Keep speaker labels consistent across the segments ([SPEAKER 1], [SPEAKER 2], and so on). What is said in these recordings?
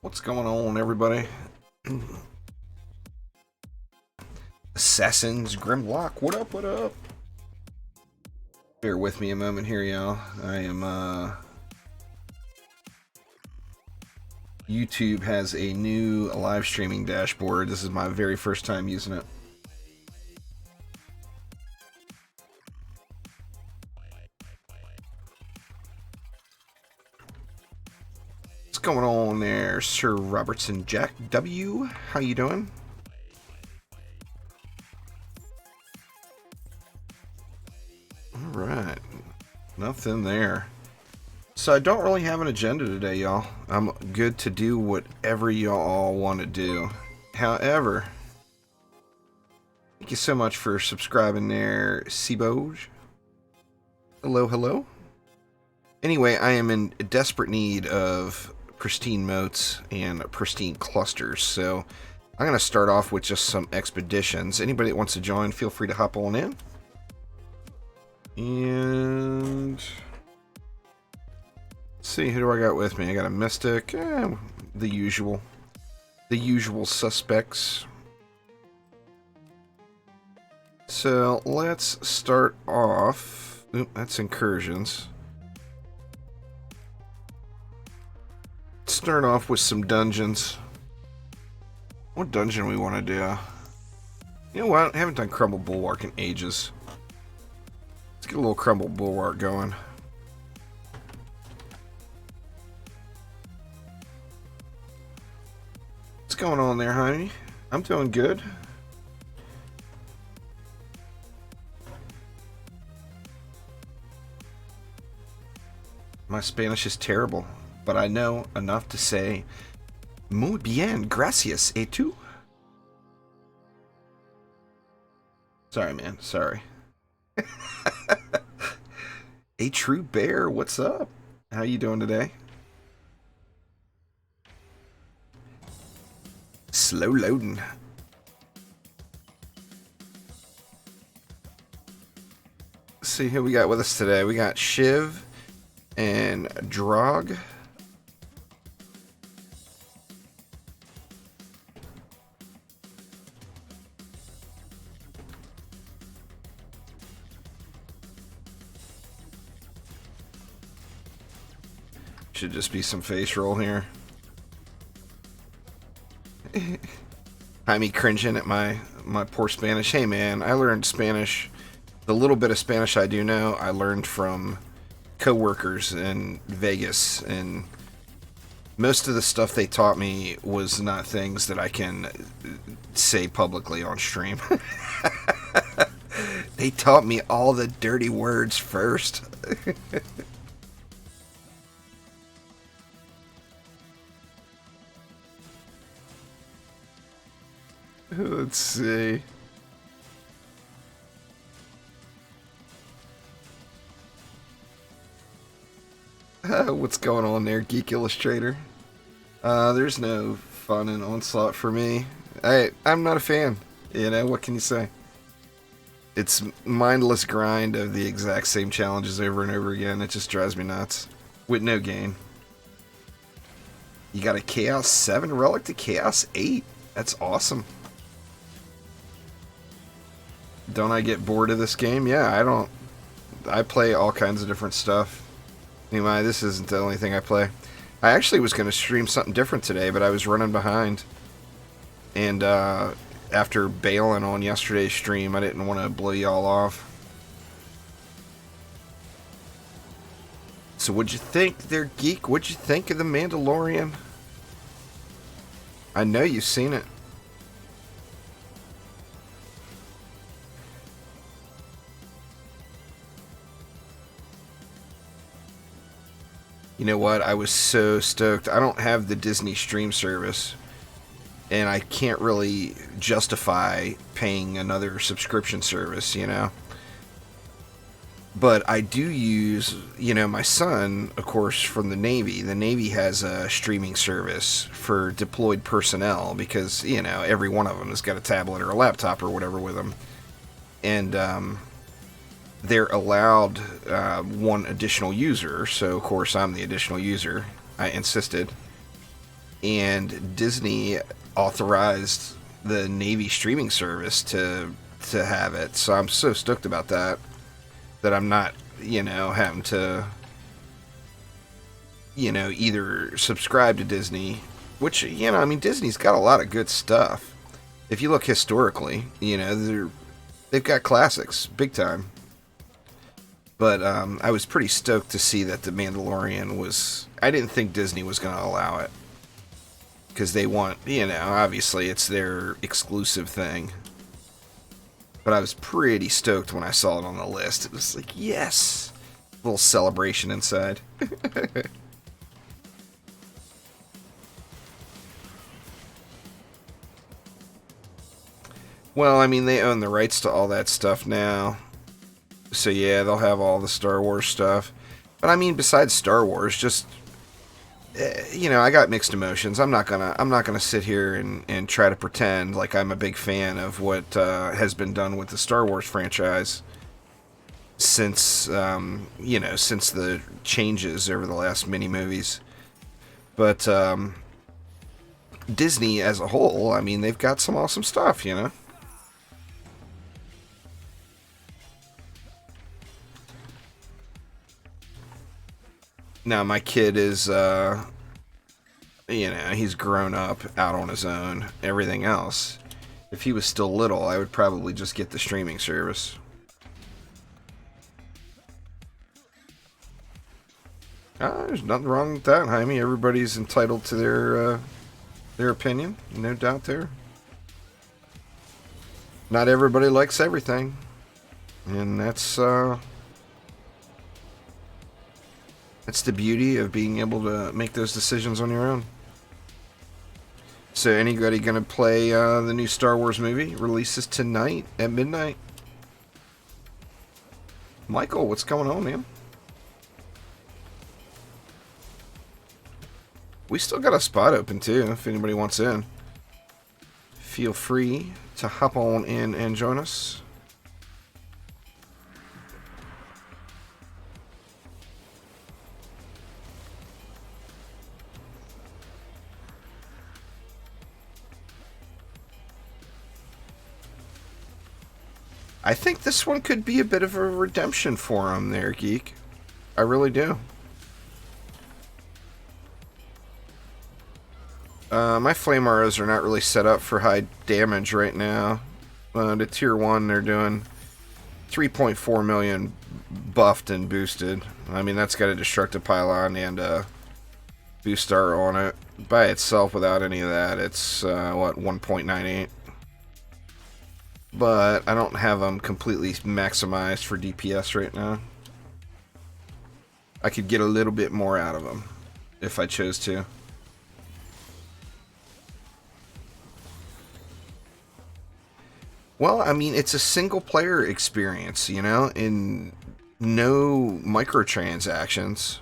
[SPEAKER 1] What's going on, everybody? Assassins, Grimlock, what up, what up? Bear with me a moment here, y'all. I am, YouTube has a new live streaming dashboard. This is my very first time using it. What's going on there, Sir Robertson Jack W? How you doing? Alright. Nothing there. So I don't really have an agenda today, y'all. I'm good to do whatever y'all want to do. However, thank you so much for subscribing there, Seboj. Hello, hello. Anyway, I am in desperate need of pristine moats and pristine clusters, so I'm going to start off with just some expeditions. Anybody that wants to join, feel free to hop on in. And let's see, who do I got with me? I got a Mystic, the usual suspects. So let's start off. Oop, that's incursions. Start off with some dungeons. What dungeon we want to do? You know what? I haven't done Crumble Bulwark in ages. Let's get a little Crumble Bulwark going. What's going on there, honey? I'm doing good. My Spanish is terrible, but I know enough to say muy bien, gracias, et tu? Sorry, man, sorry. A true bear, what's up? How you doing today? Slow loading. Let's see who we got with us today. We got Shiv and Drog. Should just be some face roll here. Hi, me cringing at my poor Spanish. Hey man, I learned Spanish. The little bit of Spanish I do know, I learned from co-workers in Vegas, and most of the stuff they taught me was not things that I can say publicly on stream. They taught me all the dirty words first. Let's see. What's going on there, Geek Illustrator? There's no fun in Onslaught for me. I'm not a fan. You know, what can you say? It's mindless grind of the exact same challenges over and over again. It just drives me nuts. With no gain. You got a Chaos 7 relic to Chaos 8. That's awesome. Don't I get bored of this game? Yeah, I don't. I play all kinds of different stuff. Anyway, this isn't the only thing I play. I actually was going to stream something different today, but I was running behind. And after bailing on yesterday's stream, I didn't want to blow y'all off. So what'd you think there, Geek? What'd you think of The Mandalorian? I know you've seen it. You know what? I was so stoked. I don't have the Disney stream service, and I can't really justify paying another subscription service, you know? But I do use, you know, my son, of course, from the Navy. The Navy has a streaming service for deployed personnel because, you know, every one of them has got a tablet or a laptop or whatever with them. And, they're allowed one additional user, so of course I'm the additional user. I insisted. and Disney authorized the Navy streaming service to have it. So I'm so stoked about that I'm not, having to, either subscribe to Disney, which, Disney's got a lot of good stuff. If you look historically, they've got classics, big time. But I was pretty stoked to see that The Mandalorian was... I didn't think Disney was going to allow it. Because they want, obviously it's their exclusive thing. But I was pretty stoked when I saw it on the list. It was like, yes! A little celebration inside. Well, they own the rights to all that stuff now. So yeah, they'll have all the Star Wars stuff. But besides Star Wars, just I got mixed emotions. I'm not gonna sit here and try to pretend like I'm a big fan of what has been done with the Star Wars franchise since since the changes over the last mini movies. But Disney as a whole, they've got some awesome stuff, Now, my kid is, he's grown up out on his own, everything else. If he was still little, I would probably just get the streaming service. There's nothing wrong with that, Jaime. Everybody's entitled to their opinion, no doubt there. Not everybody likes everything, and that's the beauty of being able to make those decisions on your own. So anybody gonna play the new Star Wars movie? Releases tonight at midnight. Michael, what's going on, man? We still got a spot open too, if anybody wants in. Feel free to hop on in and join us. I think this one could be a bit of a redemption for him there, Geek. I really do. My flame arrows are not really set up for high damage right now. To tier 1, they're doing 3.4 million buffed and boosted. That's got a destructive pylon and a boost star on it. By itself, without any of that, it's, 1.98. But I don't have them completely maximized for DPS right now. I could get a little bit more out of them if I chose to. Well, it's a single player experience, in no microtransactions.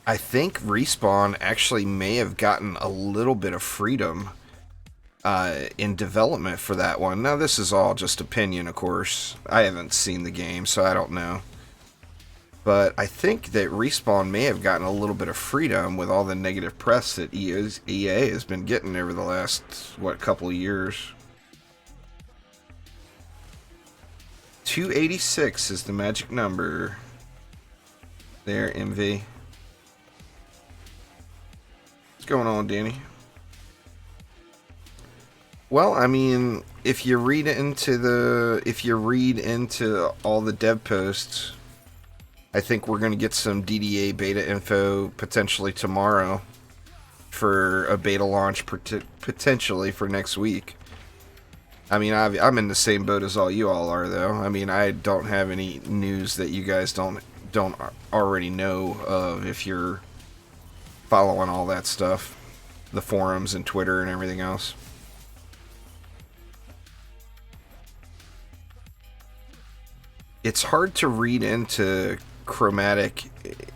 [SPEAKER 1] I think Respawn actually may have gotten a little bit of freedom in development for that one. Now, this is all just opinion, of course. I haven't seen the game, so I don't know. But I think that Respawn may have gotten a little bit of freedom with all the negative press that EA has been getting over the last, couple of years. 286 is the magic number. There, MV. What's going on, Danny? Well, if you read into all the dev posts, I think we're going to get some DDA beta info potentially tomorrow for a beta launch potentially for next week. I'm in the same boat as all you all are, though. I don't have any news that you guys don't already know of if you're following all that stuff, the forums and Twitter and everything else. It's hard to read into Chromatic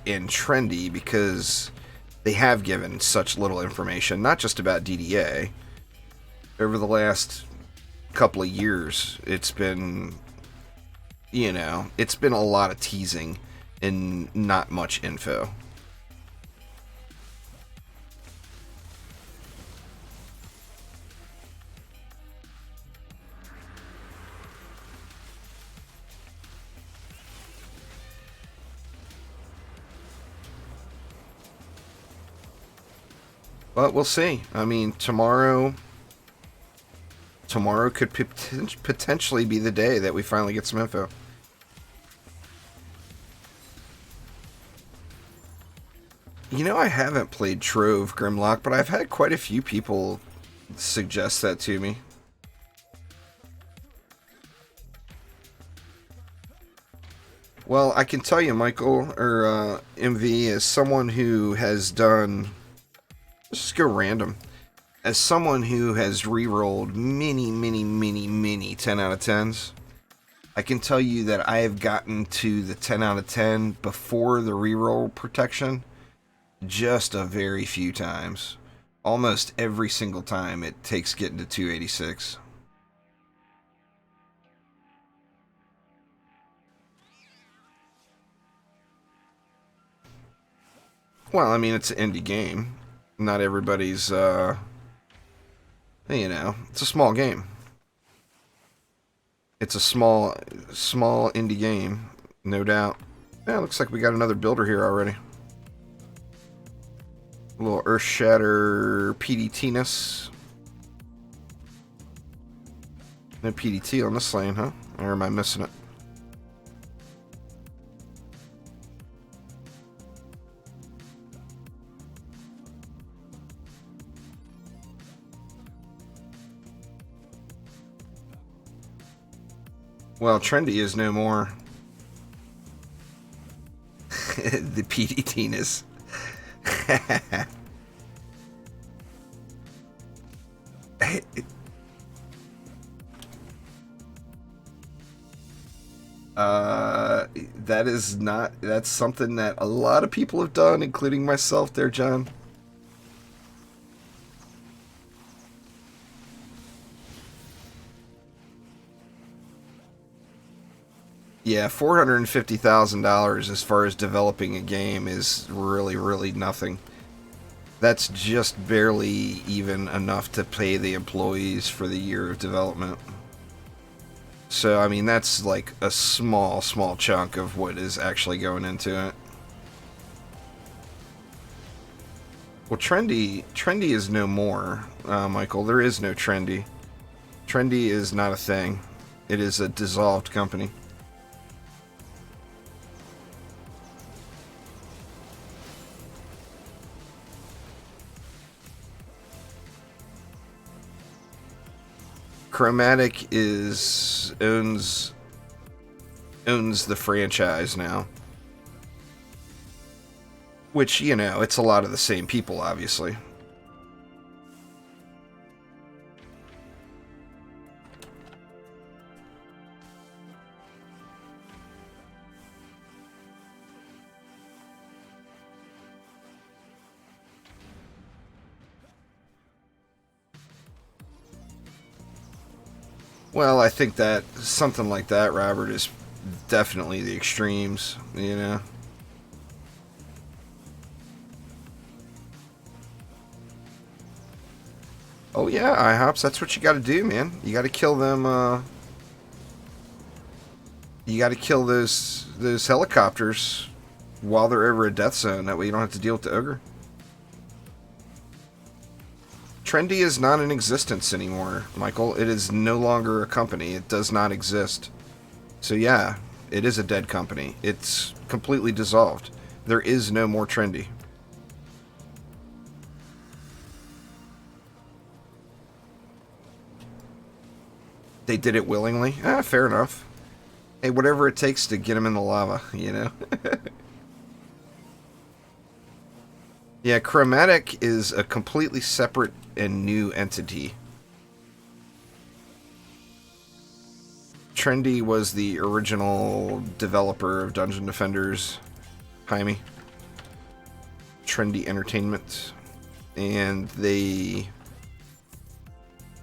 [SPEAKER 1] and Trendy because they have given such little information, not just about DDA. Over the last couple of years, it's been a lot of teasing. and not much info. But we'll see. I mean, tomorrow could potentially be the day that we finally get some info. You know, I haven't played Trove Grimlock, but I've had quite a few people suggest that to me. Well, I can tell you, Michael, or MV, as someone who has done... Let's just go random. As someone who has re-rolled many 10 out of 10s, I can tell you that I have gotten to the 10 out of 10 before the re-roll protection just a very few times. Almost every single time it takes getting to 286. Well, I mean, it's an indie game. Not everybody's, you know, it's a small game. It's a small indie game, no doubt. Yeah, looks like we got another builder here already. A little Earthshatter PDT-ness. No PDT on this lane, huh? Or am I missing it? Well, trendy is no more. The PDT-ness. That is not... That's something that a lot of people have done, including myself there, John. Yeah, $450,000 as far as developing a game is really nothing. That's just barely even enough to pay the employees for the year of development. So, I mean, that's like a small chunk of what is actually going into it. Well, Trendy is no more, Michael. There is no Trendy. Trendy is not a thing. It is a dissolved company. Chromatic owns the franchise now. Which, you know, it's a lot of the same people, obviously. Well, I think that something like that, Robert, is definitely the extremes, you know? Oh yeah, IHOPs, that's what you gotta do, man. You gotta kill them, you gotta kill those helicopters while they're over a death zone. That way you don't have to deal with the ogre. Trendy is not in existence anymore, Michael. It is no longer a company. It does not exist. So yeah, it is a dead company. It's completely dissolved. There is no more Trendy. They did it willingly? Ah, fair enough. Hey, whatever it takes to get them in the lava, you know? Yeah, Chromatic is a completely separate and new entity. Trendy was the original developer of Dungeon Defenders, Jaime. Trendy Entertainment. And they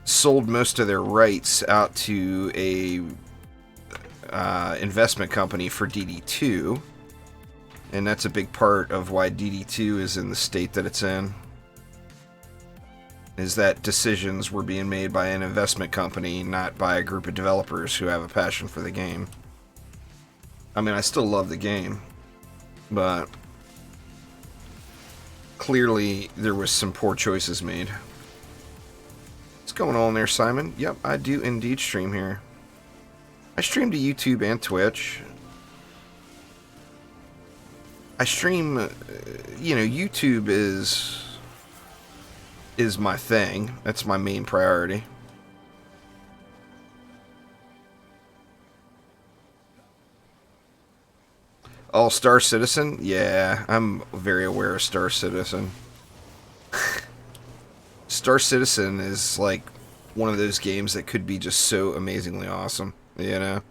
[SPEAKER 1] sold most of their rights out to a investment company for DD2. And that's a big part of why DD2 is in the state that it's in. Is that decisions were being made by an investment company, not by a group of developers who have a passion for the game. I mean, I still love the game, but clearly there was some poor choices made. What's going on there, Simon? Yep, I do indeed stream here. I stream to YouTube and Twitch. I stream, YouTube is my thing. That's my main priority. Oh, Star Citizen? Yeah, I'm very aware of Star Citizen. Star Citizen is like one of those games that could be just so amazingly awesome, you know?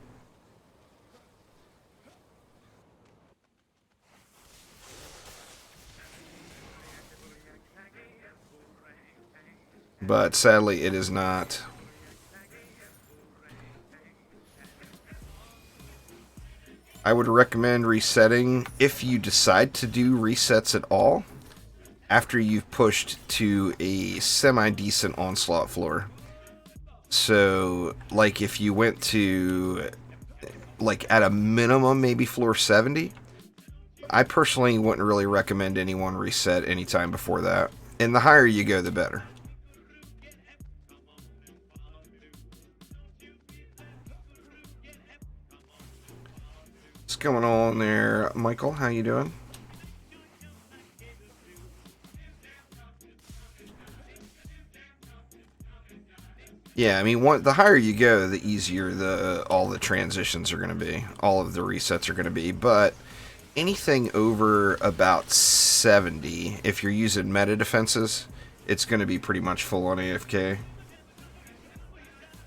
[SPEAKER 1] But sadly, it is not. I would recommend resetting if you decide to do resets at all after you've pushed to a semi-decent onslaught floor. So, like, if you went to, like, at a minimum, maybe floor 70, I personally wouldn't really recommend anyone reset anytime before that. And the higher you go, the better. What's going on there, Michael? How you doing? Yeah, I mean, the higher you go, the easier all the transitions are going to be. All of the resets are going to be. But anything over about 70, if you're using meta defenses, it's going to be pretty much full on AFK.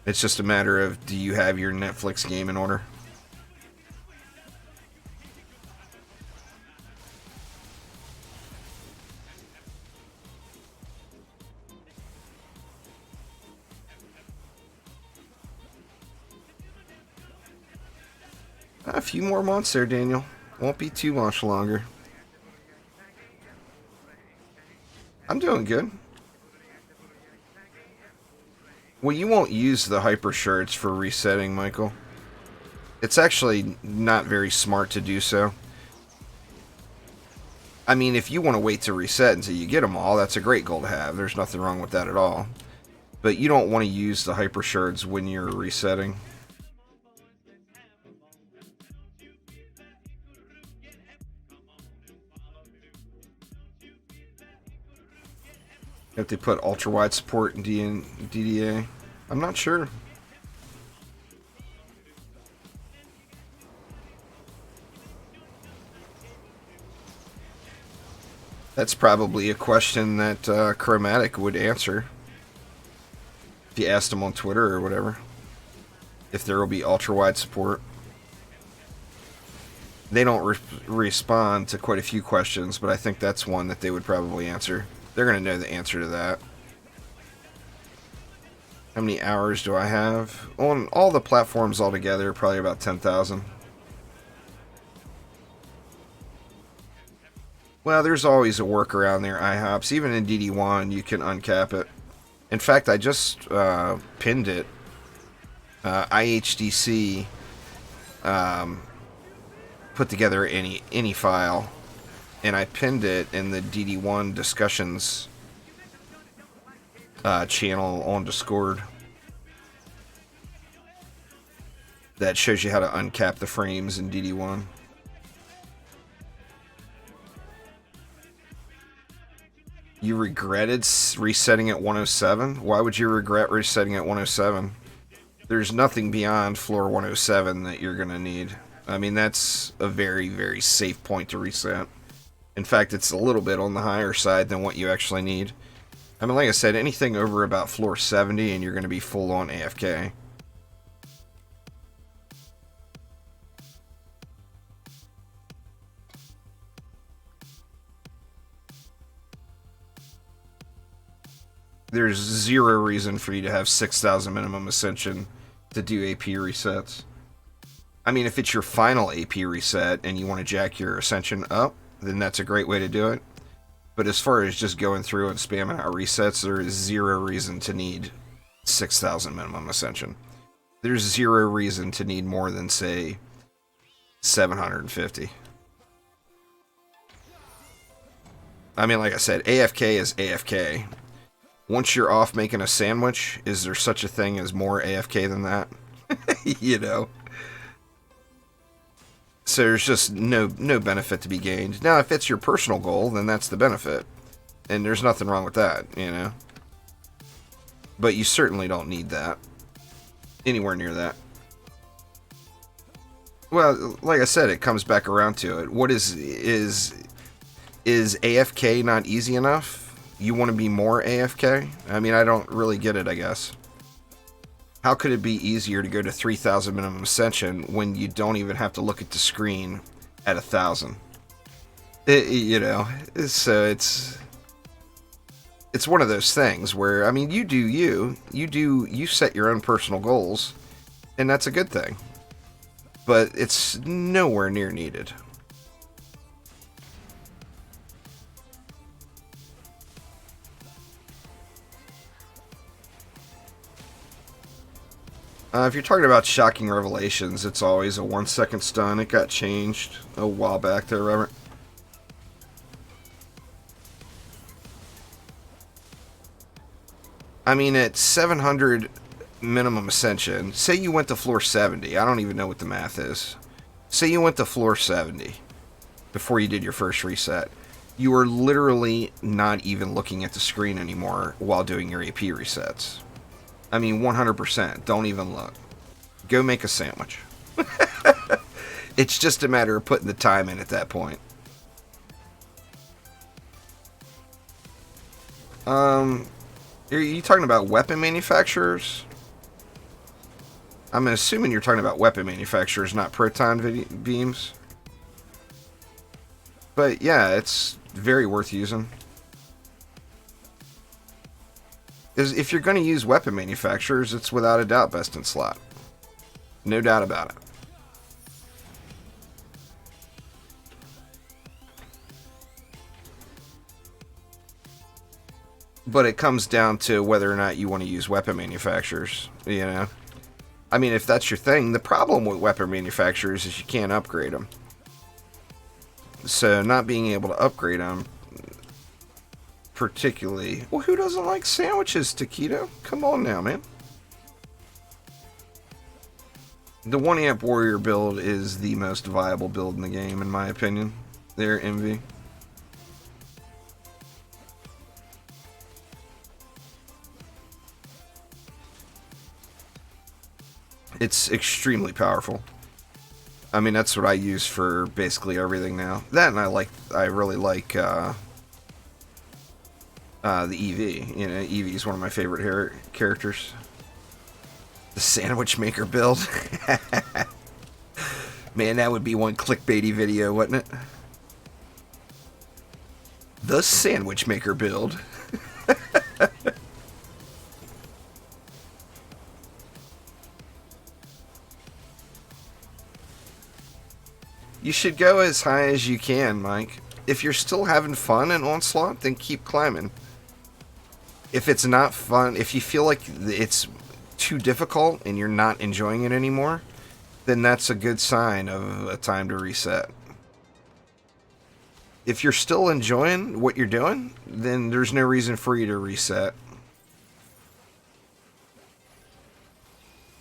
[SPEAKER 1] It's just a matter of, do you have your Netflix game in order? A few more months there, Daniel. Won't be too much longer. I'm doing good. Well, you won't use the hyper shirts for resetting, Michael. It's actually not very smart to do so. I mean, if you want to wait to reset until you get them all, that's a great goal to have. There's nothing wrong with that at all. But you don't want to use the hyper shards when you're resetting. If they put ultra-wide support in DDA, I'm not sure. That's probably a question that Chromatic would answer. If you asked him on Twitter or whatever. If there will be ultra-wide support. They don't respond to quite a few questions, but I think that's one that they would probably answer. They're going to know the answer to that. How many hours do I have? On all the platforms altogether, probably about 10,000. Well, there's always a workaround there, IHOPs. Even in DD1, you can uncap it. In fact, I just pinned it. IHDC put together any file, and I pinned it in the DD1 discussions channel on Discord. That shows you how to uncap the frames in DD1. You regretted resetting at 107? Why would you regret resetting at 107? There's nothing beyond floor 107 that you're going to need. I mean, that's a very, very safe point to reset. In fact, it's a little bit on the higher side than what you actually need. I mean, like I said, anything over about floor 70 and you're going to be full on AFK. There's zero reason for you to have 6,000 minimum ascension to do AP resets. I mean, if it's your final AP reset and you want to jack your Ascension up, then that's a great way to do it. But as far as just going through and spamming out resets, there is zero reason to need 6,000 minimum Ascension. There's zero reason to need more than, say, 750. I mean, like I said, AFK is AFK. Once you're off making a sandwich, is there such a thing as more AFK than that? You know? So there's just no benefit to be gained. Now, if it's your personal goal, then that's the benefit. And there's nothing wrong with that, you know? But you certainly don't need that. Anywhere near that. Well, like I said, it comes back around to it. What is AFK not easy enough? You want to be more AFK? I mean, I don't really get it, I guess. How could it be easier to go to 3,000 minimum ascension when you don't even have to look at the screen at 1,000? You know, so it's one of those things where, I mean, you set your own personal goals, and that's a good thing. But it's nowhere near needed. If you're talking about shocking revelations, it's always a 1-second stun. It got changed a while back there, Robert. I mean, at 700 minimum ascension, say you went to floor 70. I don't even know what the math is. Say you went to floor 70 before you did your first reset. You are literally not even looking at the screen anymore while doing your AP resets. I mean, 100%. Don't even look. Go make a sandwich. It's just a matter of putting the time in at that point. Are you talking about weapon manufacturers? I'm assuming you're talking about weapon manufacturers, not proton beams. But yeah, it's very worth using. If you're going to use weapon manufacturers, it's without a doubt best in slot. No doubt about it. But it comes down to whether or not you want to use weapon manufacturers, you know? I mean, if that's your thing, the problem with weapon manufacturers is you can't upgrade them. So not being able to upgrade them, particularly... Well, who doesn't like sandwiches, Taquito? Come on now, man. The 1 amp warrior build is the most viable build in the game, in my opinion. They're envy. It's extremely powerful. I mean, that's what I use for basically everything now. That, and I really like the EV. You know, EV is one of my favorite characters. The sandwich maker build. Man, that would be one clickbaity video, wouldn't it? The sandwich maker build. You should go as high as you can, Mike. If you're still having fun in Onslaught, then keep climbing. If it's not fun, if you feel like it's too difficult and you're not enjoying it anymore, then that's a good sign of a time to reset. If you're still enjoying what you're doing, then there's no reason for you to reset.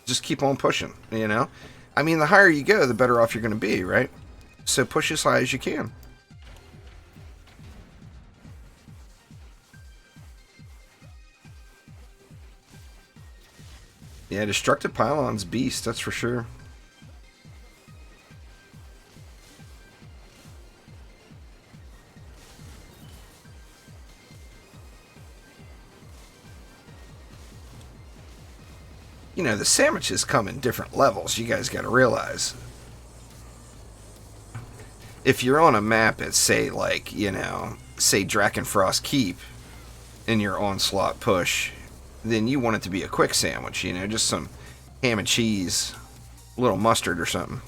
[SPEAKER 1] Just keep on pushing, you know? I mean, the higher you go, the better off you're going to be, right? So push as high as you can. Yeah, Destructive Pylon's beast, that's for sure. You know, the sandwiches come in different levels, you guys gotta realize. If you're on a map at, say, like, you know, say Drakenfrost Keep in your Onslaught push, then you want it to be a quick sandwich, you know, just some ham and cheese, a little mustard or something.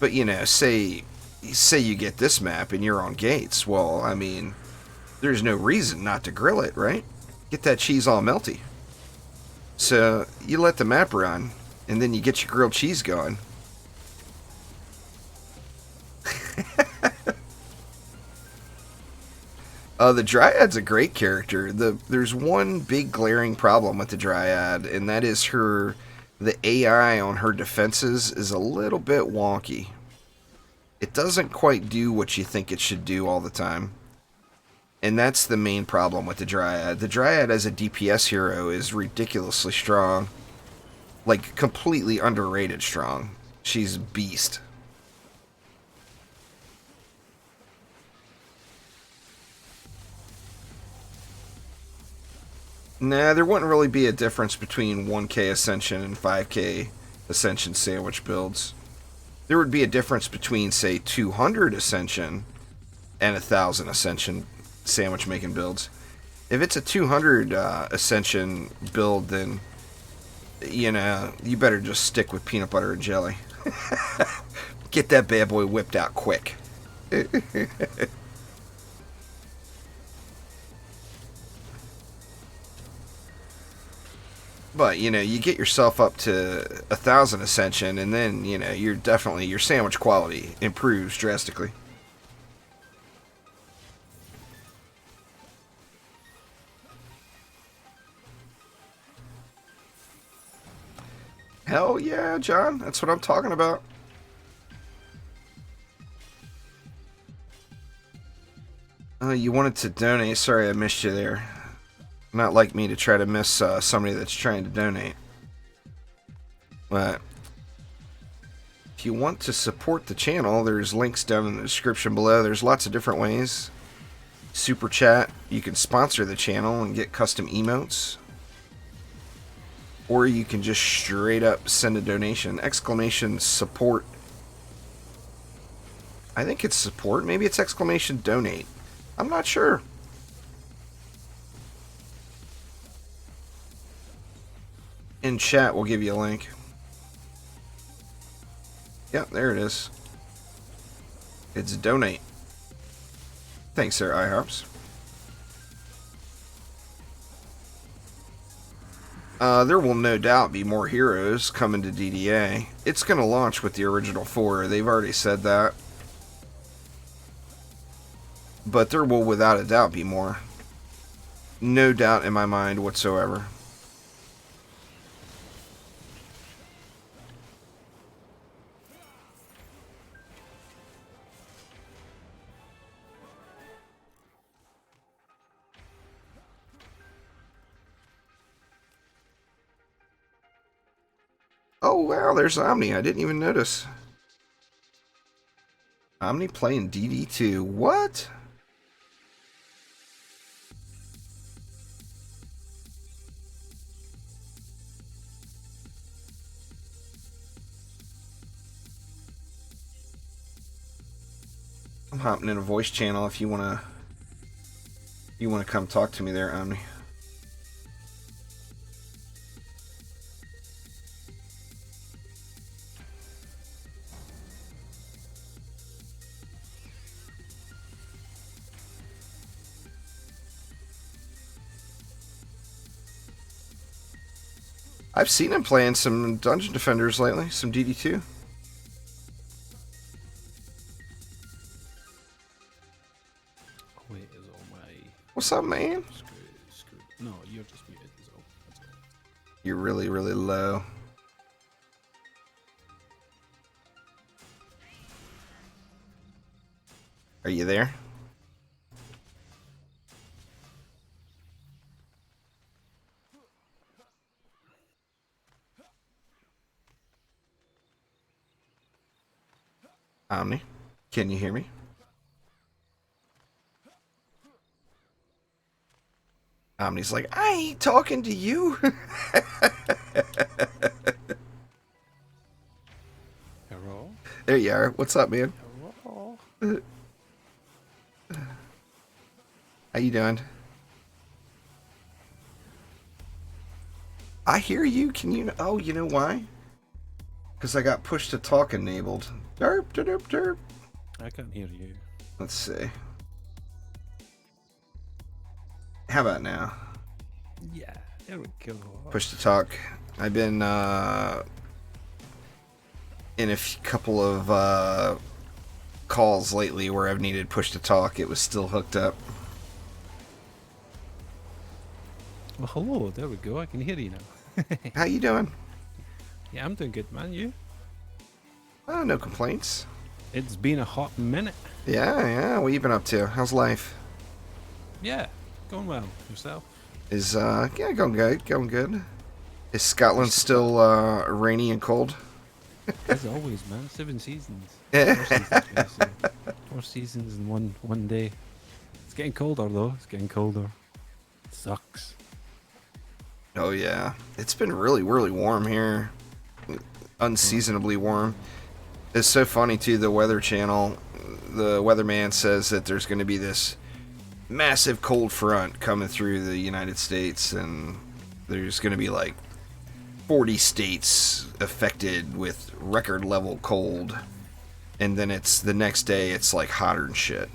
[SPEAKER 1] But, you know, say you get this map and you're on gates. Well, I mean, there's no reason not to grill it, right? Get that cheese all melty. So you let the map run, and then you get your grilled cheese going. The Dryad's a great character. There's one big glaring problem with the Dryad, and that is the AI on her defenses is a little bit wonky. It doesn't quite do what you think it should do all the time. And that's the main problem with the Dryad. The Dryad as a DPS hero is ridiculously strong. Like, completely underrated strong. She's a beast. Nah, there wouldn't really be a difference between 1k Ascension and 5k Ascension sandwich builds. There would be a difference between, say, 200 Ascension and 1,000 Ascension sandwich making builds. If it's a 200 Ascension build, then, you know, you better just stick with peanut butter and jelly. Get that bad boy whipped out quick. But, you know, you get yourself up to 1,000 Ascension, and then, you know, your sandwich quality improves drastically. Hell yeah, John. That's what I'm talking about. You wanted to donate. Sorry I missed you there. Not like me to try to miss somebody that's trying to donate. But if you want to support the channel, there's links down in the description below. There's lots of different ways. Super chat. You can sponsor the channel and get custom emotes. Or you can just straight up send a donation. Exclamation support. I think it's support. Maybe it's exclamation donate. I'm not sure. In chat, we'll give you a link. Yep, there it is. It's donate. Thanks, sir, iHops. There will no doubt be more heroes coming to DDA. It's going to launch with the original 4. They've already said that. But there will without a doubt be more. No doubt in my mind whatsoever. Oh, wow, there's Omni. I didn't even notice. Omni playing DD2. What? I'm hopping in a voice channel if you wanna come talk to me there, Omni. I've seen him playing some Dungeon Defenders lately, some DD2.
[SPEAKER 2] Wait, is all my...
[SPEAKER 1] What's up, man?
[SPEAKER 2] Screw. No, you're just muted, is all. That's all.
[SPEAKER 1] You're really, really low. Are you there? Omni, can you hear me? Omni's like, I ain't talking to you.
[SPEAKER 2] Hello?
[SPEAKER 1] There you are. What's up, man?
[SPEAKER 2] Hello?
[SPEAKER 1] How you doing? I hear you. Can you? Oh, you know why? Because I got push to talk enabled. Derp, derp, derp.
[SPEAKER 2] I can't hear you.
[SPEAKER 1] Let's see. How about now?
[SPEAKER 2] Yeah, there we go.
[SPEAKER 1] Push to talk. I've been in a couple of calls lately where I've needed push to talk. It was still hooked up.
[SPEAKER 2] Well, hello. There we go. I can hear you now.
[SPEAKER 1] How you doing?
[SPEAKER 2] Yeah, I'm doing good, man. You?
[SPEAKER 1] No complaints.
[SPEAKER 2] It's been a hot minute.
[SPEAKER 1] Yeah. What you been up to? How's life?
[SPEAKER 2] Yeah, going well. Yourself?
[SPEAKER 1] Is yeah, going good. Is Scotland still rainy and cold?
[SPEAKER 2] As always, man. 7 seasons.
[SPEAKER 1] Yeah.
[SPEAKER 2] 4 seasons in one day. It's getting colder though. It's getting colder. It sucks.
[SPEAKER 1] Oh yeah, it's been really warm here. Unseasonably warm. It's so funny too. The Weather Channel, the weatherman says that there's going to be this massive cold front coming through the United States, and there's going to be like 40 states affected with record level cold, and then it's the next day it's like hotter than shit.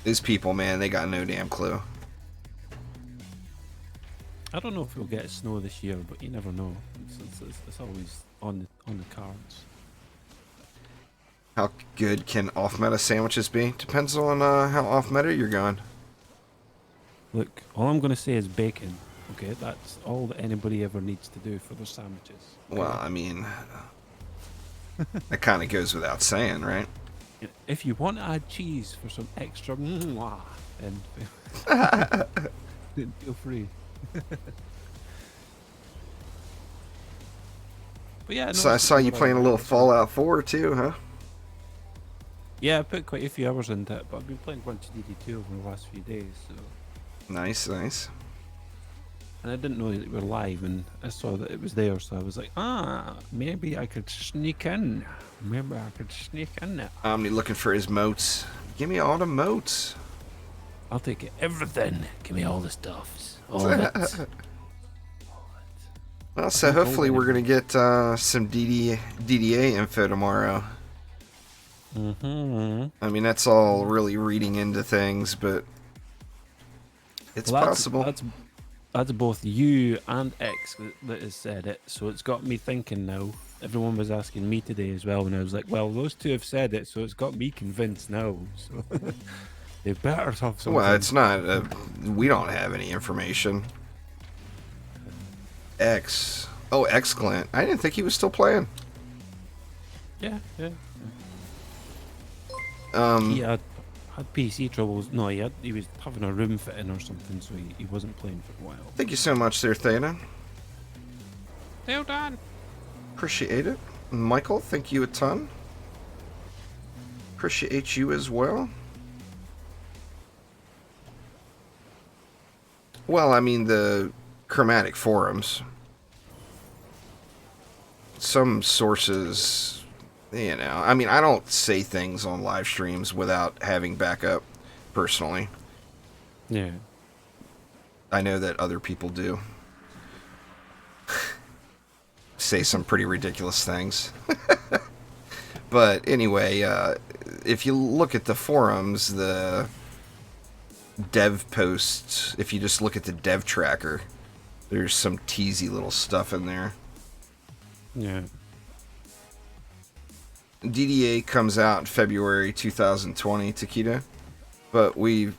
[SPEAKER 1] These people, man, they got no damn clue.
[SPEAKER 2] I don't know if we'll get snow this year, but you never know. It's always on the cards.
[SPEAKER 1] How good can off-meta sandwiches be? Depends on how off-meta you're going.
[SPEAKER 2] Look, all I'm going to say is bacon. Okay, that's all that anybody ever needs to do for their sandwiches. Okay?
[SPEAKER 1] Well, I mean, that kind of goes without saying, right?
[SPEAKER 2] If you want to add cheese for some extra mwah, then feel free. But yeah, no,
[SPEAKER 1] So I saw you playing a little Fallout 4 too, huh?
[SPEAKER 2] Yeah, I put quite a few hours into it, but I've been playing a bunch of DD2 over the last few days, so.
[SPEAKER 1] Nice.
[SPEAKER 2] And I didn't know that it were live, and I saw that it was there, so I was like, maybe I could sneak in.
[SPEAKER 1] Omni looking for his moats. Give me all the moats.
[SPEAKER 2] I'll take it. Everything. Give me all the stuffs. All of it.
[SPEAKER 1] Well, so hopefully we're going to get some DDA info tomorrow.
[SPEAKER 2] Mm-hmm.
[SPEAKER 1] I mean, that's all really reading into things, but it's possible.
[SPEAKER 2] That's both you and X that has said it, so it's got me thinking now. Everyone was asking me today as well, and I was like, well, those two have said it, so it's got me convinced now. So they better have something.
[SPEAKER 1] Well, it's not. We don't have any information. X. Oh, X Clint. I didn't think he was still playing.
[SPEAKER 2] Yeah.
[SPEAKER 1] Um,
[SPEAKER 2] He had PC troubles. No, he was having a room fitting or something, so he wasn't playing for a while.
[SPEAKER 1] Thank you so much there, Theta.
[SPEAKER 2] Well done.
[SPEAKER 1] Appreciate it. Michael, thank you a ton. Appreciate you as well. Well, I mean, the chromatic forums. Some sources, you know, I mean, I don't say things on live streams without having backup, personally.
[SPEAKER 2] Yeah.
[SPEAKER 1] I know that other people do. Say some pretty ridiculous things. But anyway, if you look at the forums, the dev posts, if you just look at the dev tracker, there's some teasy little stuff in there.
[SPEAKER 2] Yeah.
[SPEAKER 1] DDA comes out in February 2020, Taquita, but we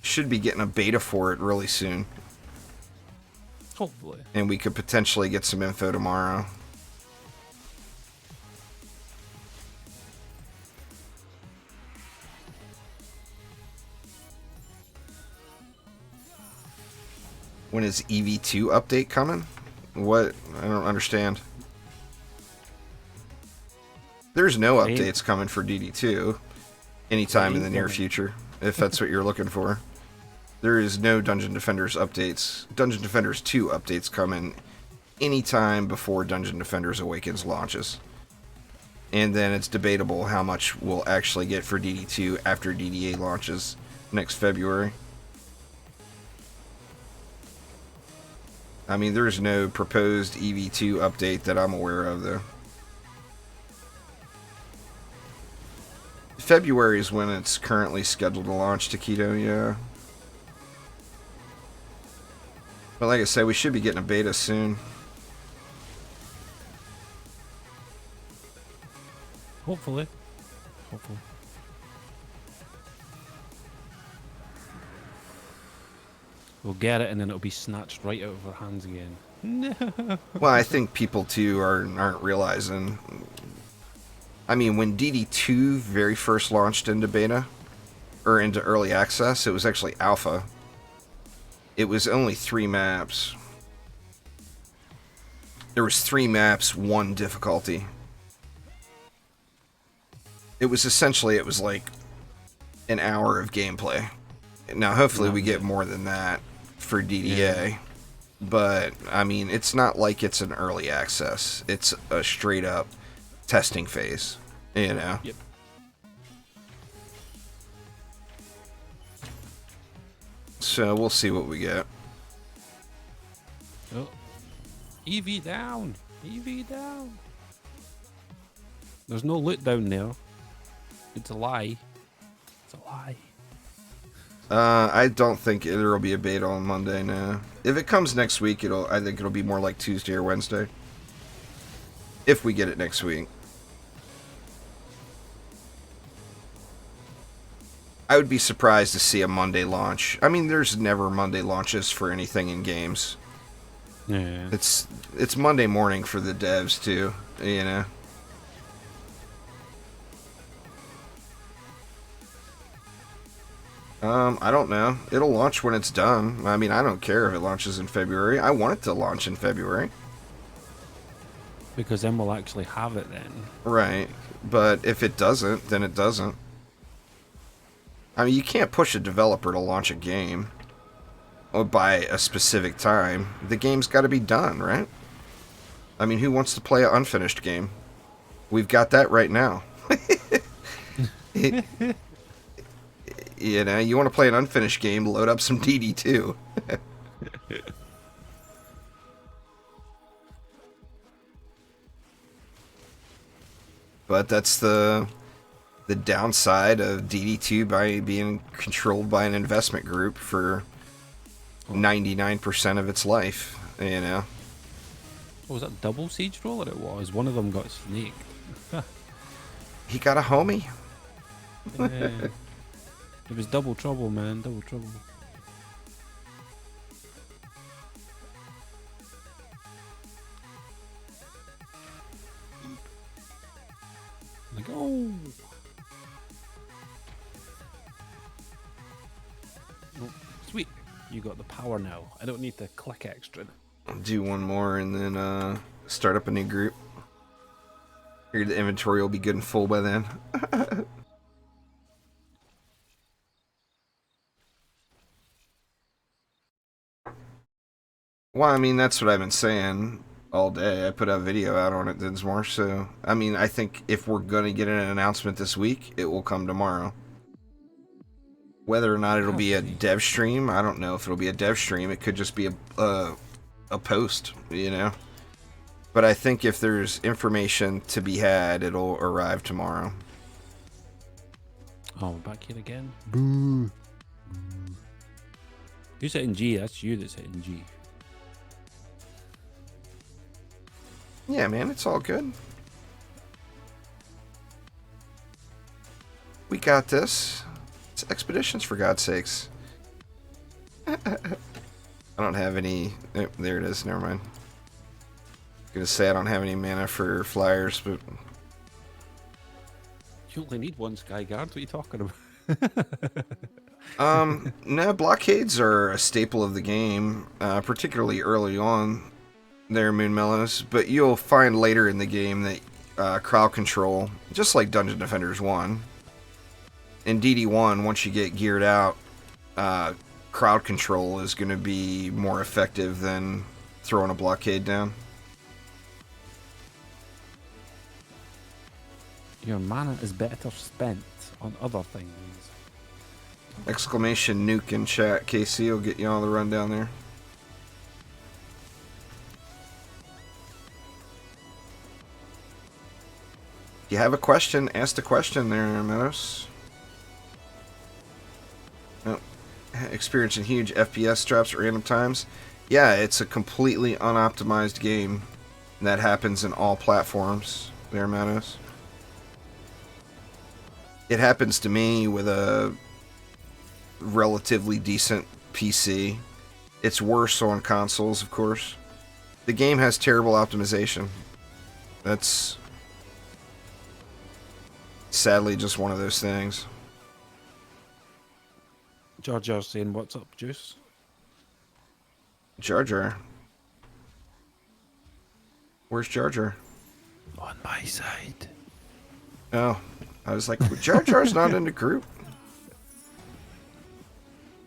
[SPEAKER 1] should be getting a beta for it really soon.
[SPEAKER 2] Hopefully.
[SPEAKER 1] And we could potentially get some info tomorrow. When is EV2 update coming? What? I don't understand. There's no updates coming for DD2 anytime in the near future, if that's what you're looking for. There is no Dungeon Defenders updates. Dungeon Defenders 2 updates coming anytime before Dungeon Defenders Awakens launches. And then it's debatable how much we'll actually get for DD2 after DDA launches next February. I mean, there's no proposed EV2 update that I'm aware of, though. February is when it's currently scheduled to launch, Taquito, yeah. But like I said, we should be getting a beta soon.
[SPEAKER 2] Hopefully. Hopefully. We'll get it and then it'll be snatched right out of our hands again. No.
[SPEAKER 1] Well, I think people too aren't realizing. I mean, when DD2 very first launched into beta or into early access, it was actually alpha. It was only 3 maps. There was 3 maps, 1 difficulty. It was essentially, it was like an hour of gameplay. Now, hopefully we get more than that for DDA. Yeah. But, I mean, it's not like it's an early access. It's a straight up testing phase, you know?
[SPEAKER 2] Yep.
[SPEAKER 1] So, we'll see what we get.
[SPEAKER 2] Oh. EV down! EV down! There's no loot down there. It's a lie. It's a lie.
[SPEAKER 1] I don't think there'll be a beta on Monday now. If it comes next week, I think it'll be more like Tuesday or Wednesday. If we get it next week. I would be surprised to see a Monday launch. I mean, there's never Monday launches for anything in games.
[SPEAKER 2] Yeah.
[SPEAKER 1] It's Monday morning for the devs too, you know. I don't know. It'll launch when it's done. I mean, I don't care if it launches in February. I want it to launch in February.
[SPEAKER 2] Because then we'll actually have it then.
[SPEAKER 1] Right. But if it doesn't, then it doesn't. I mean, you can't push a developer to launch a game or by a specific time. The game's got to be done, right? I mean, who wants to play an unfinished game? We've got that right now. You know, you want to play an unfinished game, load up some DD2. But that's the downside of DD2 by being controlled by an investment group for 99% of its life, you know.
[SPEAKER 2] Oh, was that double siege roller it was? One of them got snaked.
[SPEAKER 1] He got a homie.
[SPEAKER 2] Yeah. It was double trouble, man. Double trouble. Like, oh. Oh, sweet. You got the power now. I don't need to click extra.
[SPEAKER 1] I'll do one more and then start up a new group. Here, the inventory will be good and full by then. Well, I mean, that's what I've been saying all day. I put a video out on it, Dinsmore, so... I mean, I think if we're going to get an announcement this week, it will come tomorrow. Whether or not it'll be a dev stream, I don't know if it'll be a dev stream. It could just be a post, you know? But I think if there's information to be had, it'll arrive tomorrow.
[SPEAKER 2] Oh, we're back here again? Boo. Who's hitting G? That's you that's hitting G.
[SPEAKER 1] Yeah, man, it's all good. We got this. It's expeditions, for God's sakes. I don't have any... Oh, there it is, never mind. I was gonna say I don't have any mana for flyers, but...
[SPEAKER 2] You only need one Sky Guard, what are you talking about?
[SPEAKER 1] No, blockades are a staple of the game, particularly early on there, Moon Mellows, but you'll find later in the game that crowd control, just like Dungeon Defenders 1, in DD1, once you get geared out, crowd control is going to be more effective than throwing a blockade down.
[SPEAKER 2] Your mana is better spent on other things.
[SPEAKER 1] Exclamation nuke in chat, KC will get you on the run down there. If you have a question, ask the question there, Meadows. Oh, experiencing huge FPS drops at random times. Yeah, it's a completely unoptimized game. And that happens in all platforms there, Meadows. It happens to me with a relatively decent PC. It's worse on consoles, of course. The game has terrible optimization. That's sadly just one of those things.
[SPEAKER 2] Jar Jar saying, "What's up, Juice?"
[SPEAKER 1] Jar Jar. Where's Jar Jar?
[SPEAKER 2] On my side.
[SPEAKER 1] Oh, I was like, Jar Jar's not in the group.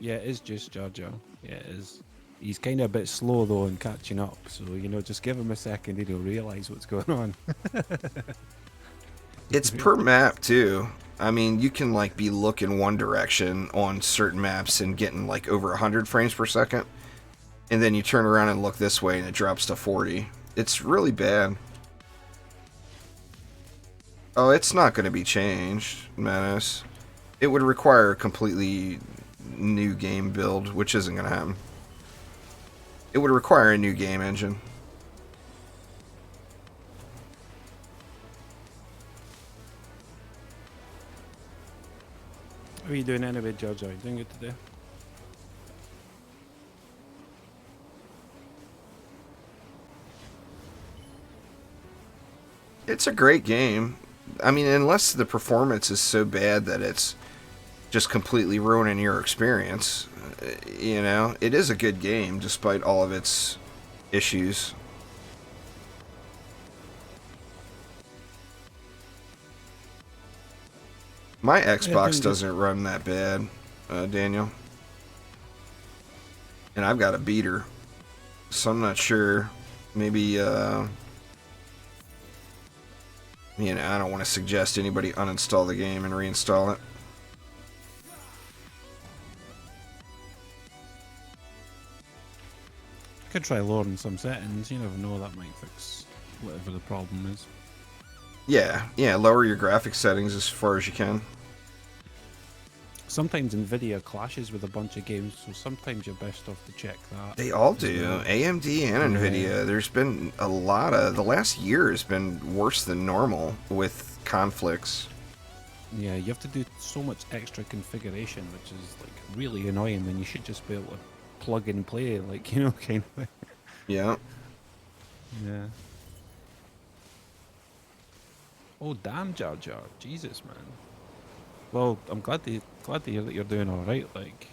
[SPEAKER 2] Yeah, it is just Jar Jar. Yeah, it is. He's kind of a bit slow though in catching up, so just give him a second and he'll realise what's going on.
[SPEAKER 1] It's per map too. I mean, you can like be looking one direction on certain maps and getting like over 100 frames per second, and then you turn around and look this way and it drops to 40. It's really bad. Oh, it's not going to be changed, Menace. It would require a completely new game build, which isn't going to happen. It would require a new game engine.
[SPEAKER 2] How are you doing anyway, Jar Jar? You doing good today?
[SPEAKER 1] It's a great game. I mean, unless the performance is so bad that it's just completely ruining your experience, you know, it is a good game despite all of its issues. My Xbox doesn't run that bad, Daniel. And I've got a beater, so I'm not sure. Maybe, you know, I don't want to suggest anybody uninstall the game and reinstall it.
[SPEAKER 2] Could try lowering some settings. You never know, that might fix whatever the problem is.
[SPEAKER 1] Yeah, lower your graphics settings as far as you can.
[SPEAKER 2] Sometimes Nvidia clashes with a bunch of games, so sometimes you're best off to check that.
[SPEAKER 1] They all do.
[SPEAKER 2] Well.
[SPEAKER 1] AMD and Nvidia. There's been a lot of... The last year has been worse than normal with conflicts.
[SPEAKER 2] Yeah, you have to do so much extra configuration, which is like really annoying when you should just be able to plug and play, like, kind of.
[SPEAKER 1] Yeah.
[SPEAKER 2] Yeah. Oh, damn, Jar Jar. Jesus, man. Well, I'm glad to hear that you're doing all right. Like,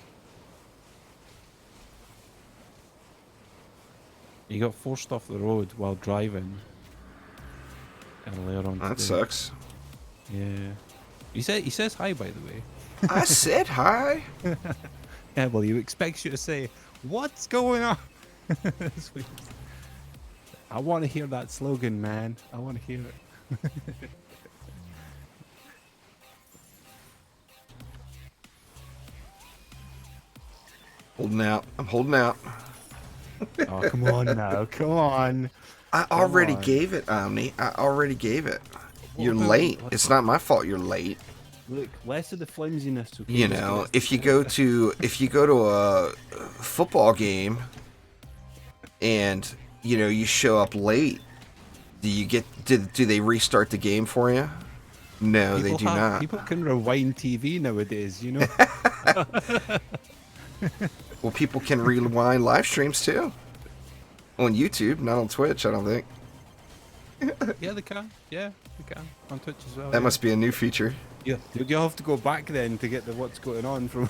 [SPEAKER 2] you got forced off the road while driving earlier on.
[SPEAKER 1] That
[SPEAKER 2] today.
[SPEAKER 1] sucks.
[SPEAKER 2] Yeah. He says hi, by the way.
[SPEAKER 1] I said hi.
[SPEAKER 2] Yeah, well, he expects you to say, "What's going on?" I want to hear that slogan, man. I want to hear it.
[SPEAKER 1] Holding out. I'm holding out.
[SPEAKER 2] Oh, come on now. Come on.
[SPEAKER 1] I already gave it, Omni. I already gave it. You're late. It's not my fault you're late.
[SPEAKER 2] Look, less of the flimsiness. Okay?
[SPEAKER 1] You know, if you go to a football game and you show up late, do they restart the game for you? No, they do not.
[SPEAKER 2] People can rewind TV nowadays,
[SPEAKER 1] Well, people can rewind live streams too. On YouTube, not on Twitch, I don't think.
[SPEAKER 2] Yeah, they can. Yeah, they can. On Twitch as well.
[SPEAKER 1] That must be a new feature.
[SPEAKER 2] Yeah, you'll have to go back then to get the what's going on from.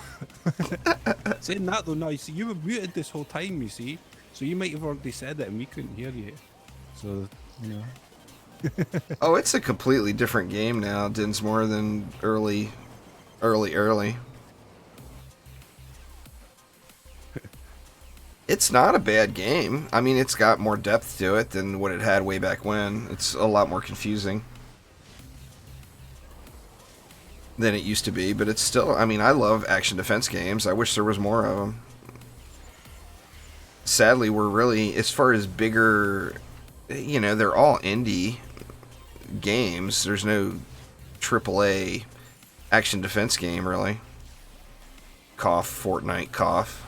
[SPEAKER 2] Saying that though, now you see, you were muted this whole time. You see, so you might have already said it and we couldn't hear you. So
[SPEAKER 1] Oh, it's a completely different game now, Dinsmore, than early. It's not a bad game. I mean, it's got more depth to it than what it had way back when. It's a lot more confusing than it used to be, but it's still... I mean, I love action defense games. I wish there was more of them. Sadly, we're really... As far as bigger... they're all indie games. There's no AAA action defense game, really. Cough, Fortnite, cough.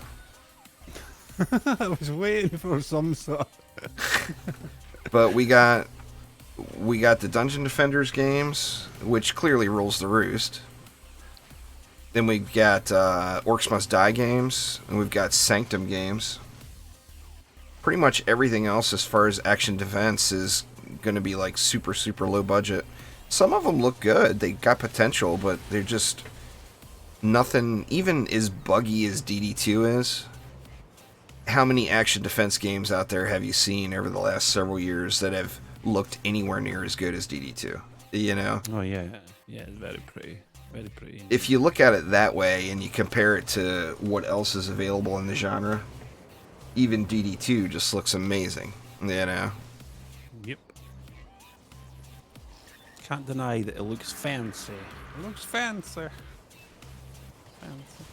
[SPEAKER 2] I was waiting for some sort.
[SPEAKER 1] But we got the Dungeon Defenders games, which clearly rules the roost. Then we've got Orcs Must Die games, and we've got Sanctum games. Pretty much everything else as far as action defense is going to be like super, super low budget. Some of them look good. They got potential, but they're just nothing even as buggy as DD2 is. How many action defense games out there have you seen over the last several years that have looked anywhere near as good as DD2? You know?
[SPEAKER 2] Oh, yeah. Yeah, it's very pretty. Very pretty.
[SPEAKER 1] If you look at it that way and you compare it to what else is available in the genre, even DD2 just looks amazing, you know?
[SPEAKER 2] Yep. Can't deny that it looks fancy. It looks fancy. Fancy.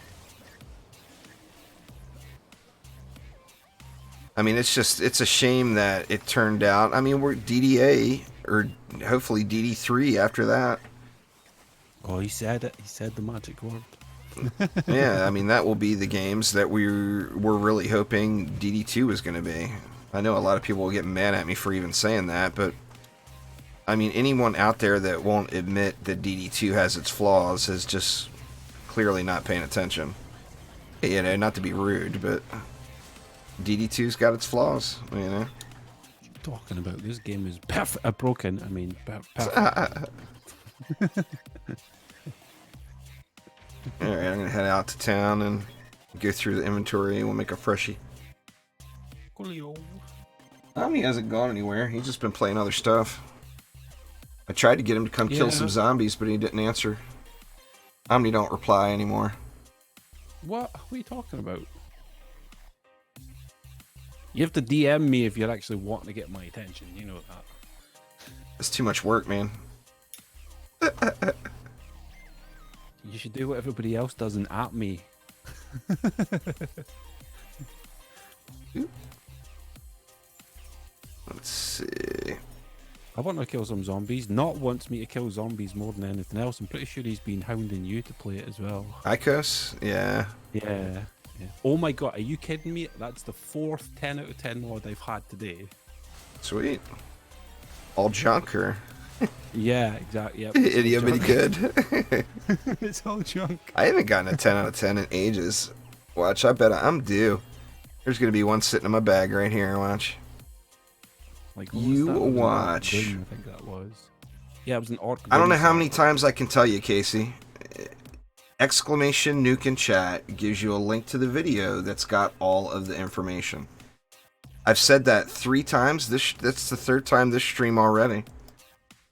[SPEAKER 1] I mean, it's a shame that it turned out. I mean, we're DDA, or hopefully DD3 after that.
[SPEAKER 2] Oh, he said it. He said the magic word.
[SPEAKER 1] Yeah, I mean, that will be the games that we're really hoping DD2 is going to be. I know a lot of people will get mad at me for even saying that, but I mean, anyone out there that won't admit that DD2 has its flaws is just clearly not paying attention. You know, not to be rude, but DD2's got its flaws, you know?
[SPEAKER 2] What are you talking about? This game is broken. I mean, perfect.
[SPEAKER 1] Alright, I'm gonna head out to town and go through the inventory and we'll make a freshie.
[SPEAKER 2] Coolio.
[SPEAKER 1] Omni hasn't gone anywhere. He's just been playing other stuff. I tried to get him to come kill some zombies, but he didn't answer. Omni don't reply anymore.
[SPEAKER 2] What are you talking about? You have to DM me if you're actually wanting to get my attention. You know that.
[SPEAKER 1] It's too much work, man.
[SPEAKER 2] You should do what everybody else does and at me.
[SPEAKER 1] Let's see.
[SPEAKER 2] I want to kill some zombies. Not wants me to kill zombies more than anything else. I'm pretty sure he's been hounding you to play it as well.
[SPEAKER 1] Icos? Yeah.
[SPEAKER 2] Yeah. Oh my god, are you kidding me? That's the 4th 10 out of 10 mod I've had today.
[SPEAKER 1] Sweet. All junker.
[SPEAKER 2] Yeah, exactly. Yep.
[SPEAKER 1] Idiom any good?
[SPEAKER 2] It's all junk.
[SPEAKER 1] I haven't gotten a 10 out of 10 in ages. Watch, I bet I'm due. There's gonna be one sitting in my bag right here, watch.
[SPEAKER 2] Like,
[SPEAKER 1] you watch.
[SPEAKER 2] I think that was. Yeah, it was an orc.
[SPEAKER 1] I don't know how many times I can tell you, Casey. Exclamation nuke in chat gives you a link to the video that's got all of the information. I've said that 3 times. That's the 3rd time this stream already.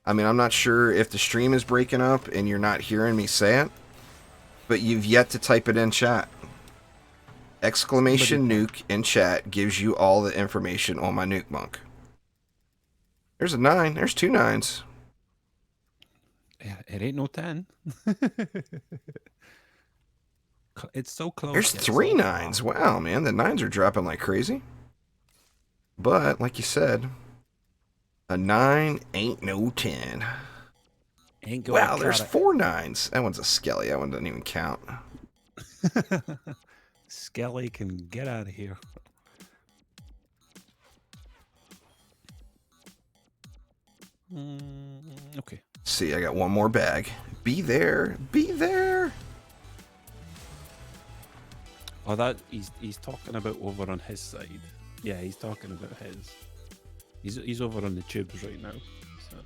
[SPEAKER 1] I mean, I'm not sure if the stream is breaking up and you're not hearing me say it, but you've yet to type it in chat. Exclamation nuke in chat gives you all the information on my nuke monk. There's a 9. There's 2 9s.
[SPEAKER 2] Yeah, it ain't no 10. It's so close.
[SPEAKER 1] There's 3 9s. Wow, man. The 9s are dropping like crazy. But, like you said, a 9 ain't no 10.
[SPEAKER 2] Ain't going
[SPEAKER 1] wow, there's 4 9s. That one's a skelly. That one doesn't even count.
[SPEAKER 2] Skelly can get out of here. Okay.
[SPEAKER 1] See, I got one more bag. Be there. Be there.
[SPEAKER 2] Oh, that he's talking about over on his side. Yeah, he's talking about his. He's over on the tubes right now. So.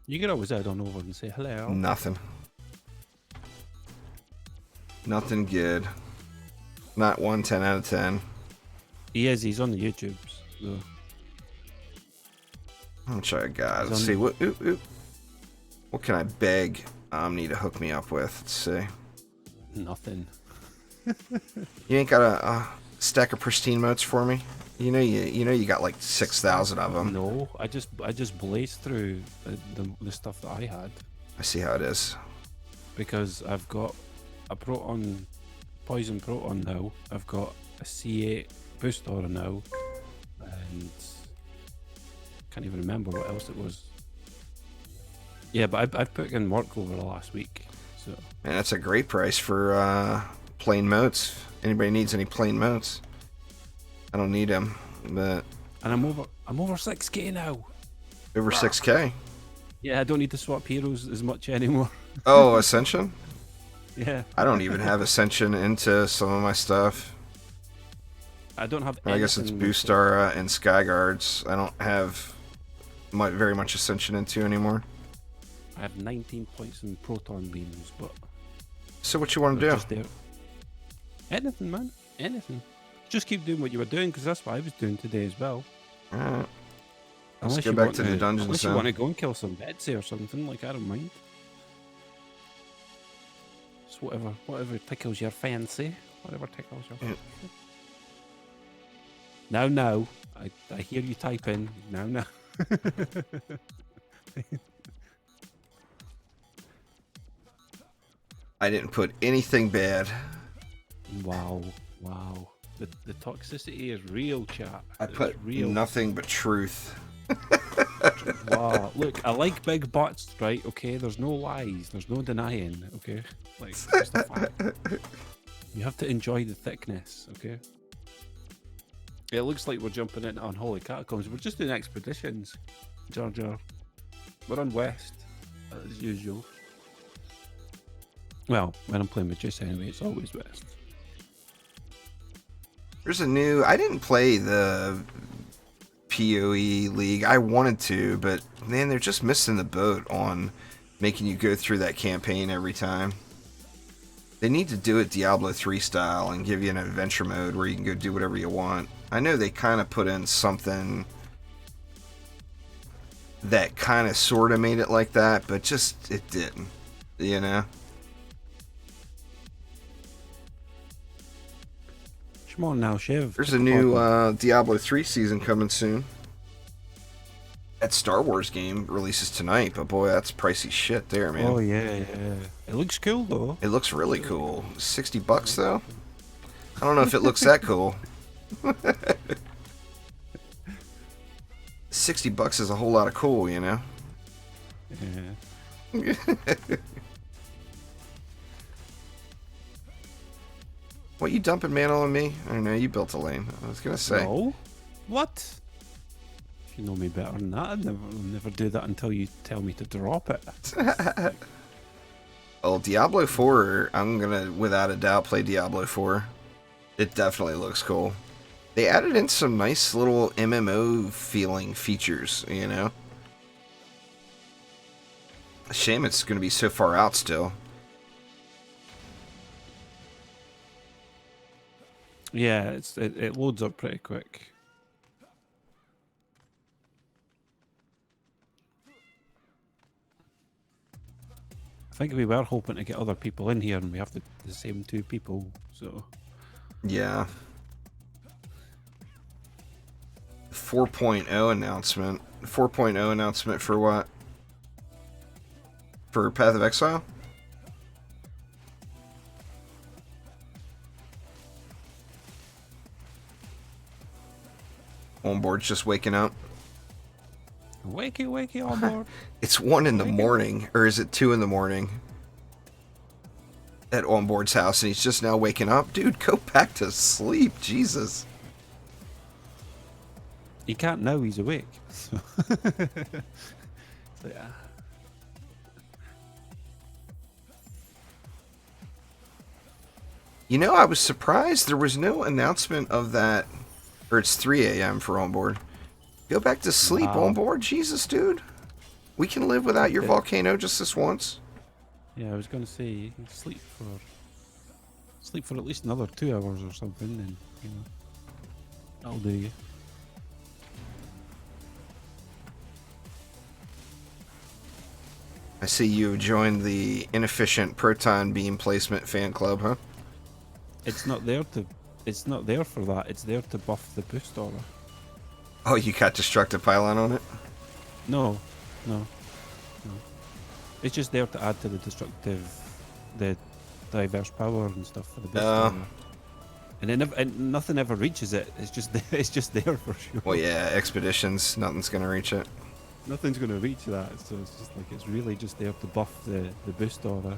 [SPEAKER 2] You could always head on over and say hello.
[SPEAKER 1] Nothing. Nothing good. Not 1 10 out of 10.
[SPEAKER 2] He is. He's on the YouTubes. So.
[SPEAKER 1] I'm sure I got. Let's see what. What can I beg Omni to hook me up with? Let's see.
[SPEAKER 2] Nothing.
[SPEAKER 1] You ain't got a stack of pristine motes for me? You know you got like 6,000 of them.
[SPEAKER 2] No, I just blazed through the stuff that I had.
[SPEAKER 1] I see how it is.
[SPEAKER 2] Because I've got a Proton poison proton now. I've got a C8 boost aura now, and can't even remember what else it was. Yeah, but I've put in work over the last week, so.
[SPEAKER 1] And that's a great price for plain motes. Anybody needs any plain motes? I don't need them, but.
[SPEAKER 2] And I'm over 6k now.
[SPEAKER 1] Over 6k.
[SPEAKER 2] Yeah, I don't need to swap heroes as much anymore.
[SPEAKER 1] Oh, Ascension?
[SPEAKER 2] Yeah.
[SPEAKER 1] I don't even have Ascension into some of my stuff.
[SPEAKER 2] I don't have.
[SPEAKER 1] I guess it's Boost Aura and Skyguards. I don't have very much Ascension into anymore.
[SPEAKER 2] I have 19 points in proton beams, but.
[SPEAKER 1] So what you want to do?
[SPEAKER 2] Just there. Anything, man. Anything. Just keep doing what you were doing, because that's what I was doing today as well.
[SPEAKER 1] Alright. Let's go back to the dungeons.
[SPEAKER 2] Unless you want to go and kill some Betsy or something, like, I don't mind. Just whatever tickles your fancy. Whatever tickles your fancy. Now. I hear you typing. Now.
[SPEAKER 1] I didn't put anything bad.
[SPEAKER 2] Wow. The toxicity is real, chat.
[SPEAKER 1] I put
[SPEAKER 2] real.
[SPEAKER 1] Nothing but truth.
[SPEAKER 2] Wow. Look, I like big butts, right? Okay, there's no lies, there's no denying. Okay, like just a fact. You have to enjoy the thickness. Okay. It looks like we're jumping into unholy catacombs. We're just doing expeditions, Jar Jar. We're on west as usual. Well, when I'm playing with Jess anyway, it's always west.
[SPEAKER 1] There's a new. I didn't play the PoE League. I wanted to, but man, they're just missing the boat on making you go through that campaign every time. They need to do it Diablo 3 style and give you an adventure mode where you can go do whatever you want. I know they kind of put in something that kind of sort of made it like that, but just it didn't, you know?
[SPEAKER 2] Come on now, Shiv.
[SPEAKER 1] There's a new Diablo 3 season coming soon. That Star Wars game releases tonight, but boy, that's pricey shit there, man.
[SPEAKER 2] Oh yeah. It looks cool though.
[SPEAKER 1] It looks really cool. $60 though? I don't know if it looks that cool. $60 is a whole lot of cool, you know?
[SPEAKER 2] Yeah.
[SPEAKER 1] What, you dumping mantle on me? I don't know, you built a lane. I was gonna say.
[SPEAKER 2] No? What? You know me better than that. I'd never do that until you tell me to drop it.
[SPEAKER 1] Oh, Diablo 4, I'm gonna, without a doubt, play Diablo 4. It definitely looks cool. They added in some nice little MMO feeling features, you know? A shame it's gonna be so far out still.
[SPEAKER 2] Yeah, it loads up pretty quick. I think we were hoping to get other people in here, and we have the same two people, so...
[SPEAKER 1] Yeah. 4.0 announcement. 4.0 announcement for what? For Path of Exile? Onboard's just waking up.
[SPEAKER 2] Wakey on board.
[SPEAKER 1] It's 1 in the morning, or is it 2 in the morning? At Onboard's house, and he's just now waking up. Dude, go back to sleep, Jesus.
[SPEAKER 2] He can't now, he's awake. So, yeah.
[SPEAKER 1] You know, I was surprised there was no announcement of that. Or it's 3 a.m. for Onboard. Go back to sleep,
[SPEAKER 2] Wow.
[SPEAKER 1] Onboard. Jesus, dude. We can live without your volcano just this once.
[SPEAKER 2] Yeah, I was gonna say you can sleep for at least another 2 hours or something, and you know that'll do you.
[SPEAKER 1] I see you joined the inefficient proton beam placement fan club, huh?
[SPEAKER 2] It's not there for that. It's there to buff the boost aura.
[SPEAKER 1] Oh, you got destructive pylon on it?
[SPEAKER 2] No. It's just there to add to the diverse power and stuff for the booster.
[SPEAKER 1] Uh,
[SPEAKER 2] And and nothing ever reaches it. It's just it's just there for sure.
[SPEAKER 1] well, yeah, expeditions, nothing's gonna reach it.
[SPEAKER 2] Nothing's going to reach that, so it's just like it's really just there to buff the boost aura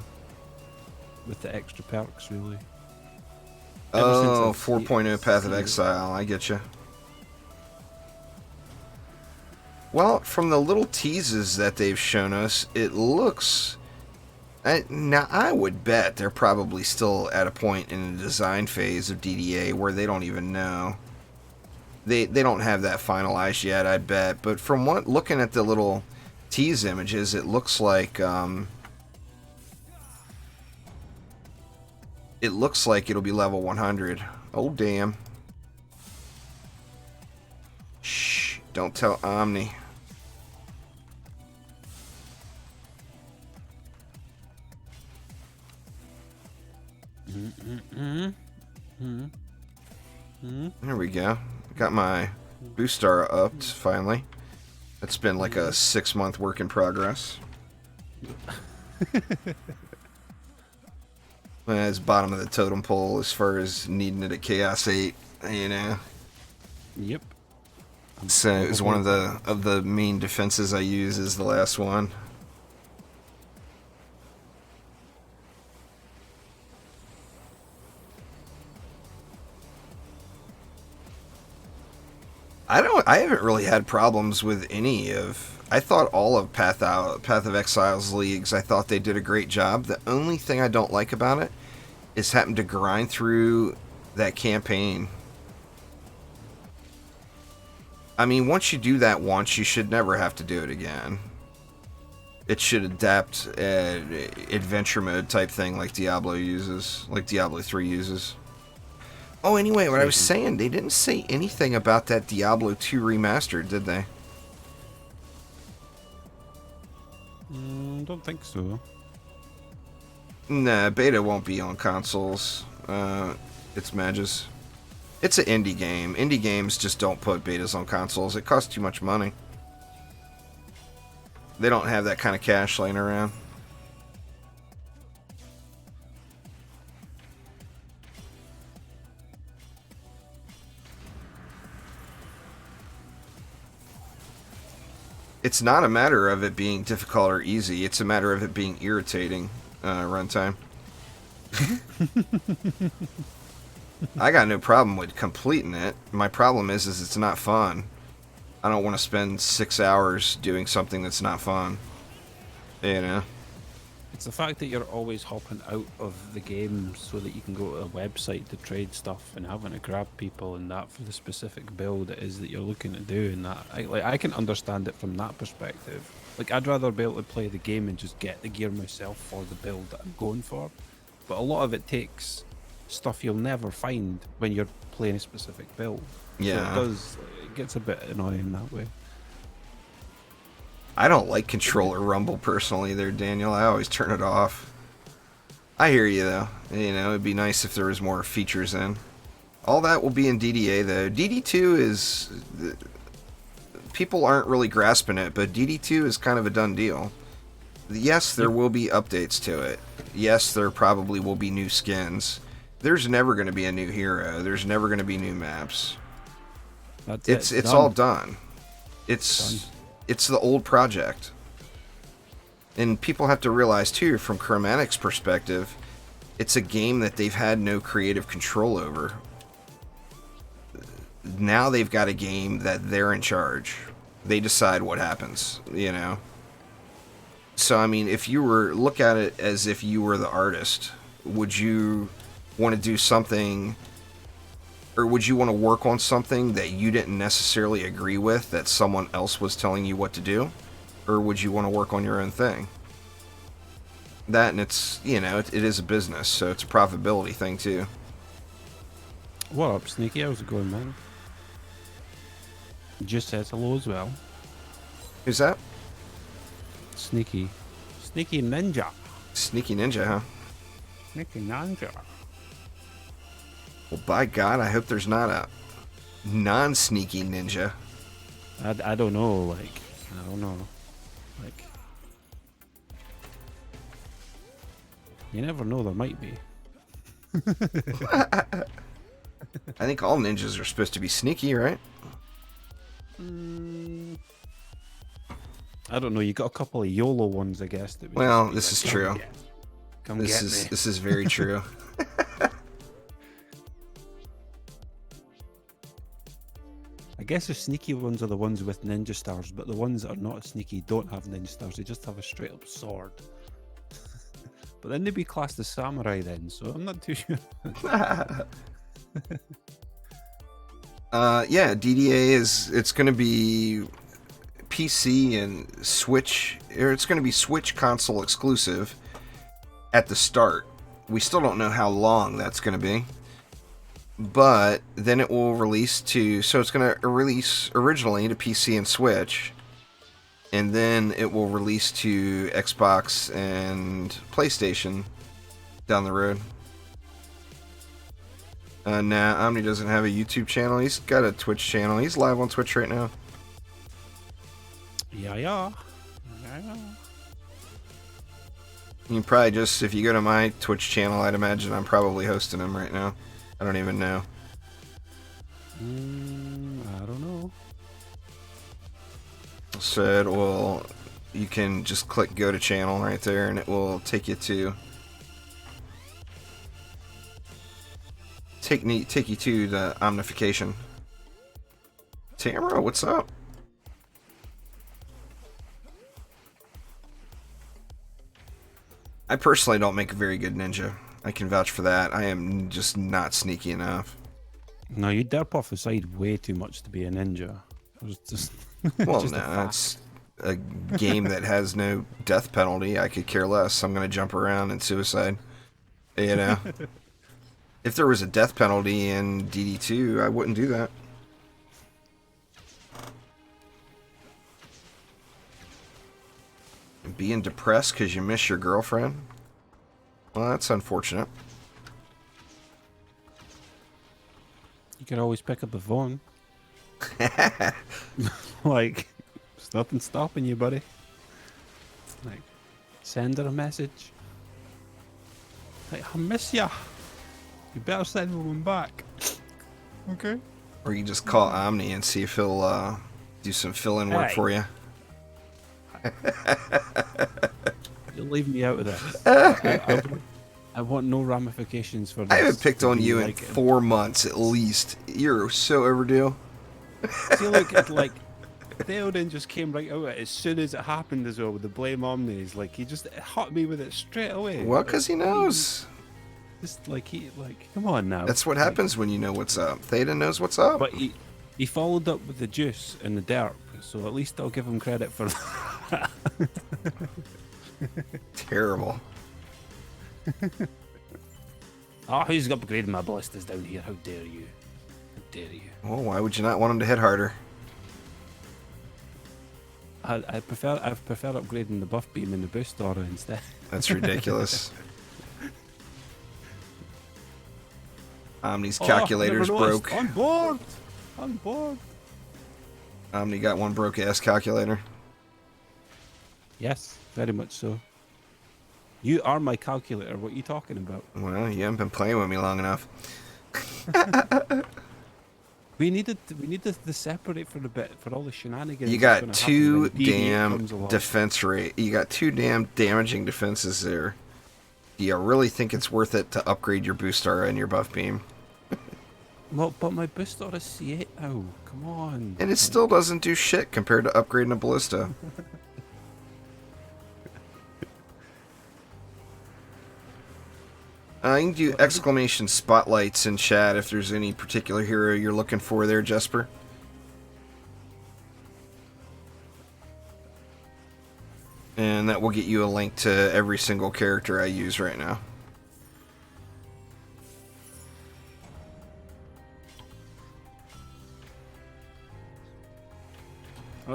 [SPEAKER 2] with the extra perks, really.
[SPEAKER 1] Oh, 4.0 Path of Exile, I get you. Well, from the little teases that they've shown us, it looks... now, I would bet they're probably still at a point in the design phase of DDA where they don't even know. They don't have that finalized yet, I bet. But from looking at the little tease images, it looks like it'll be level 100. Oh damn! Shh! Don't tell Omni. There we go. Got my boost star upped finally. It's been like a 6-month work in progress. It's bottom of the totem pole as far as needing it at Chaos 8, you know.
[SPEAKER 2] Yep.
[SPEAKER 1] So it was one of the main defenses I use is the last one. I haven't really had problems with any of... I thought all of Path of Exile's leagues, I thought they did a great job. The only thing I don't like about it is having to grind through that campaign. I mean, once you do that once, you should never have to do it again. It should adapt adventure mode type thing like Diablo uses, like Diablo 3 uses. Oh, anyway, what I was saying, they didn't say anything about that Diablo 2 remastered, did they?
[SPEAKER 2] Don't think so.
[SPEAKER 1] Nah, beta won't be on consoles. It's Magus. It's an indie game. Indie games just don't put betas on consoles. It costs too much money. They don't have that kind of cash laying around. It's not a matter of it being difficult or easy. It's a matter of it being irritating runtime. I got no problem with completing it. My problem is it's not fun. I don't want to spend 6 hours doing something that's not fun. You know?
[SPEAKER 2] It's the fact that you're always hopping out of the game so that you can go to a website to trade stuff and having to grab people and that for the specific build it is that you're looking to do. And that I can understand it from that perspective. Like, I'd rather be able to play the game and just get the gear myself for the build that I'm going for. But a lot of it takes stuff you'll never find when you're playing a specific build.
[SPEAKER 1] Yeah.
[SPEAKER 2] So it gets a bit annoying that way.
[SPEAKER 1] I don't like controller rumble personally there, Daniel. I always turn it off. I hear you, though. You know, it'd be nice if there was more features in. All that will be in DDA, though. DD2 is... people aren't really grasping it, but DD2 is kind of a done deal. Yes, there will be updates to it. Yes, there probably will be new skins. There's never going to be a new hero. There's never going to be new maps. It's
[SPEAKER 2] done.
[SPEAKER 1] all done. It's the old project. And people have to realize, too, from Chromatic's perspective, it's a game that they've had no creative control over. Now they've got a game that they're in charge. They decide what happens, you know? So, I mean, if you were... look at it as if you were the artist. Would you want to do something... or would you want to work on something that you didn't necessarily agree with, that someone else was telling you what to do? Or would you want to work on your own thing? That, and it's, you know, it is a business, so it's a profitability thing, too.
[SPEAKER 2] What up, Sneaky? How's it going, man? Just says hello as well.
[SPEAKER 1] Who's that?
[SPEAKER 2] Sneaky. Sneaky Ninja.
[SPEAKER 1] Sneaky Ninja, huh?
[SPEAKER 2] Sneaky Ninja.
[SPEAKER 1] Well, by God, I hope there's not a non-sneaky ninja.
[SPEAKER 2] I don't know, like, I don't know. Like, You never know, there might be.
[SPEAKER 1] I think all ninjas are supposed to be sneaky, right?
[SPEAKER 2] I don't know. You got a couple of YOLO ones, I guess. That would
[SPEAKER 1] Well,
[SPEAKER 2] just be
[SPEAKER 1] this is
[SPEAKER 2] like,
[SPEAKER 1] true.
[SPEAKER 2] Come
[SPEAKER 1] This
[SPEAKER 2] get
[SPEAKER 1] is
[SPEAKER 2] me.
[SPEAKER 1] this is very true.
[SPEAKER 2] I guess the sneaky ones are the ones with ninja stars, but the ones that are not sneaky don't have ninja stars. They just have a straight up sword. But then they'd be classed as samurai then, so I'm not too sure.
[SPEAKER 1] Yeah, DDA it's going to be PC and Switch, or it's going to be Switch console exclusive at the start. We still don't know how long that's going to be, but then it will release to, so it's going to release originally to PC and Switch, and then it will release to Xbox and PlayStation down the road. Nah, Omni doesn't have a YouTube channel. He's got a Twitch channel. He's live on Twitch right now.
[SPEAKER 2] Yeah.
[SPEAKER 1] You can probably just, if you go to my Twitch channel, I'd imagine I'm probably hosting him right now. I don't even know.
[SPEAKER 2] I don't know.
[SPEAKER 1] So it will, you can just click go to channel right there and it will take you to take you to the omnification. Tamara, what's up? I personally don't make a very good ninja. I can vouch for that. I am just not sneaky enough.
[SPEAKER 2] No, you derp off the side way too much to be a ninja. It's just,
[SPEAKER 1] Well,
[SPEAKER 2] just a
[SPEAKER 1] no,
[SPEAKER 2] fact.
[SPEAKER 1] it's a game that has no death penalty. I could care less. I'm going to jump around and suicide. You know? If there was a death penalty in DD2, I wouldn't do that. Being depressed because you miss your girlfriend? Well, that's unfortunate.
[SPEAKER 2] You could always pick up the phone. Like, there's nothing stopping you, buddy. Like, send her a message. Like, I miss ya. You better send one back. Okay.
[SPEAKER 1] Or you just call Omni and see if he'll do some fill-in work
[SPEAKER 2] Hey.
[SPEAKER 1] for you.
[SPEAKER 2] You'll leave me out of this. I want no ramifications for this.
[SPEAKER 1] I haven't picked
[SPEAKER 2] to
[SPEAKER 1] on
[SPEAKER 2] be
[SPEAKER 1] you in
[SPEAKER 2] like-
[SPEAKER 1] 4 months at least. You're so overdue.
[SPEAKER 2] See, look, it's like Theoden just came right out as soon as it happened as well with the blame Omnis. Like he just hot me with it straight away.
[SPEAKER 1] Well, because he knows.
[SPEAKER 2] Just like come on now.
[SPEAKER 1] That's what happens when you know what's up. Theta knows what's up.
[SPEAKER 2] But he followed up with the juice and the derp, so at least I'll give him credit for that.
[SPEAKER 1] Terrible.
[SPEAKER 2] Oh, who's upgrading my ballistas down here? How dare you? How dare you?
[SPEAKER 1] Well, why would you not want him to hit harder?
[SPEAKER 2] I prefer upgrading the buff beam and the boost aura instead.
[SPEAKER 1] That's ridiculous. Omni's
[SPEAKER 2] Oh,
[SPEAKER 1] calculator's
[SPEAKER 2] never noticed.
[SPEAKER 1] broke.
[SPEAKER 2] On board. On board.
[SPEAKER 1] Omni got one broke ass calculator.
[SPEAKER 2] Yes, very much so. You are my calculator. What are you talking about?
[SPEAKER 1] Well, you haven't been playing with me long enough.
[SPEAKER 2] We needed to separate for a bit for all the shenanigans.
[SPEAKER 1] You
[SPEAKER 2] that's
[SPEAKER 1] got
[SPEAKER 2] gonna
[SPEAKER 1] two
[SPEAKER 2] happen when DD8
[SPEAKER 1] damn
[SPEAKER 2] comes along.
[SPEAKER 1] defense rate. You got two damn damaging defenses there. Do you really think it's worth it to upgrade your boost aura and your buff beam?
[SPEAKER 2] Well, but my boost aura is C8 now. Come on.
[SPEAKER 1] And it still doesn't do shit compared to upgrading a ballista. You can do exclamation spotlights in chat if there's any particular hero you're looking for there, Jesper. And that will get you a link to every single character I use right now.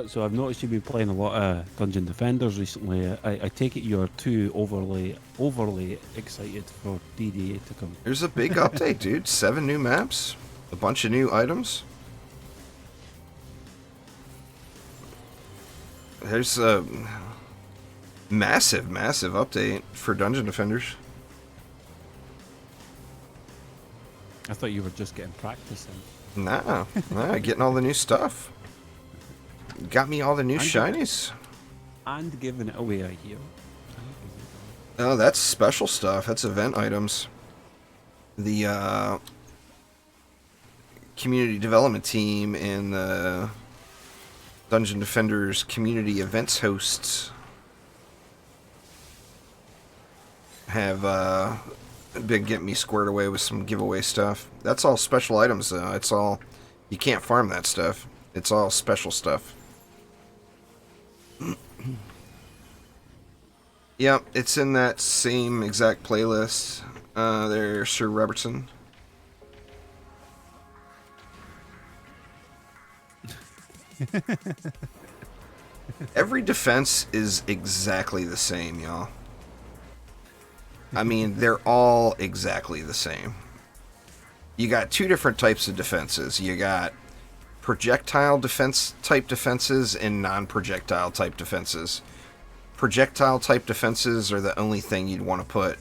[SPEAKER 2] So I've noticed you've been playing a lot of Dungeon Defenders recently. I take it you're too overly excited for DD8 to come.
[SPEAKER 1] There's a big update, dude. 7 new maps, a bunch of new items. There's a massive update for Dungeon Defenders.
[SPEAKER 2] I thought you were just getting practicing.
[SPEAKER 1] Nah, getting all the new stuff. Got me all the new shinies.
[SPEAKER 2] And giving it away, I hear.
[SPEAKER 1] Oh, that's special stuff. That's event items. The community development team and the Dungeon Defenders community events hosts have been getting me squared away with some giveaway stuff. That's all special items, though. It's all... You can't farm that stuff. It's all special stuff. Yep, it's in that same exact playlist there, Sir Robertson. Every defense is exactly the same, y'all. I mean, they're all exactly the same. You got two different types of defenses. You got projectile defense type defenses and non-projectile type defenses. Projectile type defenses are the only thing you'd want to put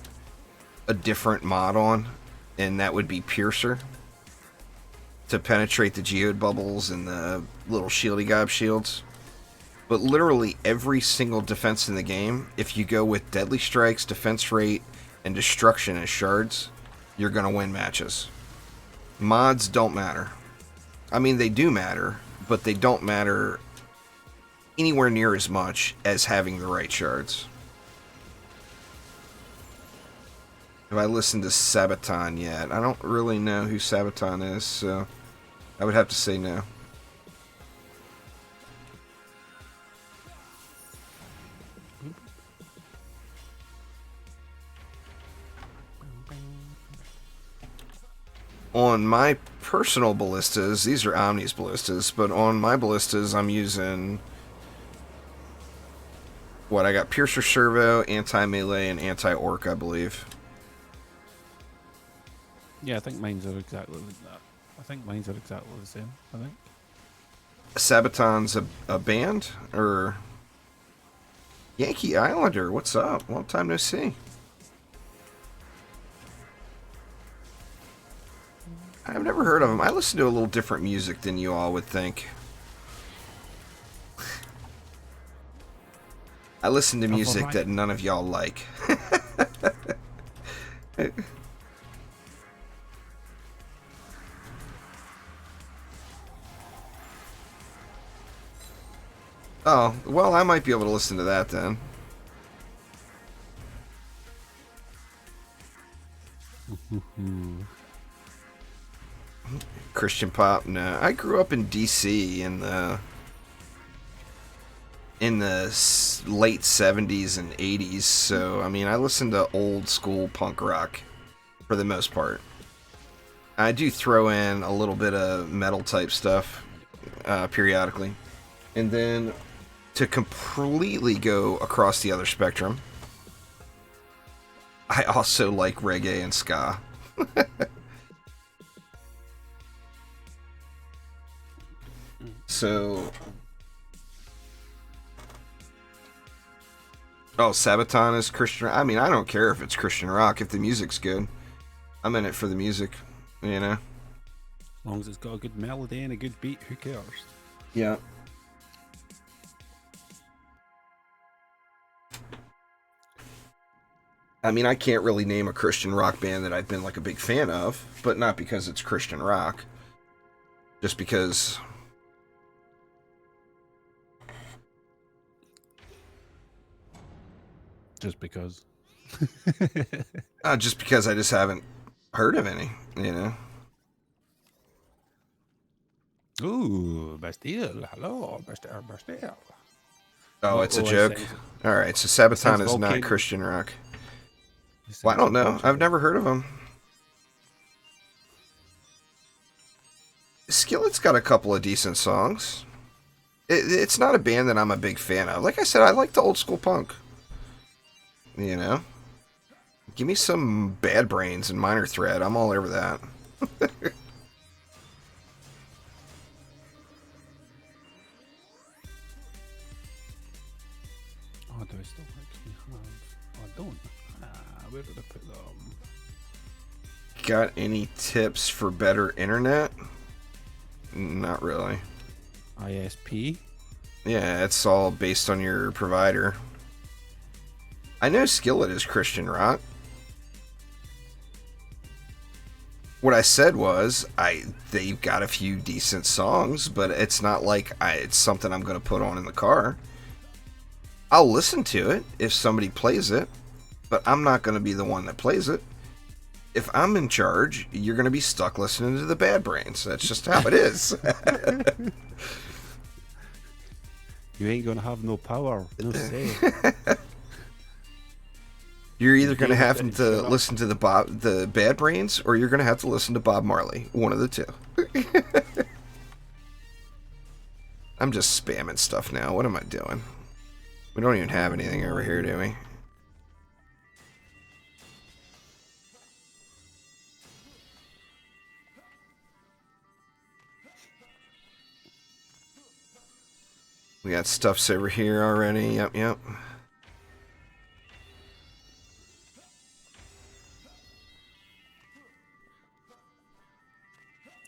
[SPEAKER 1] a different mod on, and that would be Piercer to penetrate the geode bubbles and the little shieldy gob shields. But literally every single defense in the game, if you go with Deadly Strikes, Defense Rate, and Destruction as shards, you're going to win matches. Mods don't matter. I mean, they do matter, but they don't matter anywhere near as much as having the right shards. Have I listened to Sabaton yet? I don't really know who Sabaton is, so I would have to say no. On my personal ballistas, these are Omni's ballistas, but on my ballistas I'm using... What, I got Piercer Servo, Anti-Melee, and Anti-Orc, I believe.
[SPEAKER 2] Yeah, I think mine's are exactly like that. I think mine's are exactly the same, I think.
[SPEAKER 1] Sabaton's a band? Or... Yankee Islander, what's up? Long time no see. I've never heard of him. I listen to a little different music than you all would think. I listen to music that none of y'all like. Oh, well, I might be able to listen to that then. Christian pop? No. I grew up in DC in the late 70s and 80s, so I mean, I listen to old school punk rock for the most part. I do throw in a little bit of metal type stuff periodically. And then to completely go across the other spectrum, I also like reggae and ska. So... Oh, Sabaton is Christian... I mean, I don't care if it's Christian rock. If the music's good, I'm in it for the music, you know?
[SPEAKER 2] As long as it's got a good melody and a good beat, who cares?
[SPEAKER 1] Yeah. I mean, I can't really name a Christian rock band that I've been, like, a big fan of, but not because it's Christian rock. Just because...
[SPEAKER 2] Just because.
[SPEAKER 1] Just because I just haven't heard of any, you know?
[SPEAKER 2] Ooh, Bastille. Hello, Bastille.
[SPEAKER 1] Oh, it's a joke? Alright, so Sabaton is not Christian rock. Well, I don't know. I've never heard of them. Skillet's got a couple of decent songs. It's not a band that I'm a big fan of. Like I said, I like the old school punk. You know? Give me some Bad Brains and Minor Threat. I'm all over that.
[SPEAKER 2] Oh, do I still actually have... Oh, I don't. Where did I put them?
[SPEAKER 1] Got any tips for better internet? Not really.
[SPEAKER 2] ISP?
[SPEAKER 1] Yeah, it's all based on your provider. I know Skillet is Christian rock. What I said was, they've got a few decent songs, but it's not like it's something I'm going to put on in the car. I'll listen to it if somebody plays it, but I'm not going to be the one that plays it. If I'm in charge, you're going to be stuck listening to the Bad Brains. That's just how it is.
[SPEAKER 2] You ain't going to have no power, no say.
[SPEAKER 1] You're either going to have to listen to the Bad Brains, or you're going to have to listen to Bob Marley. One of the two. I'm just spamming stuff now. What am I doing? We don't even have anything over here, do we? We got stuffs over here already. Yep, yep.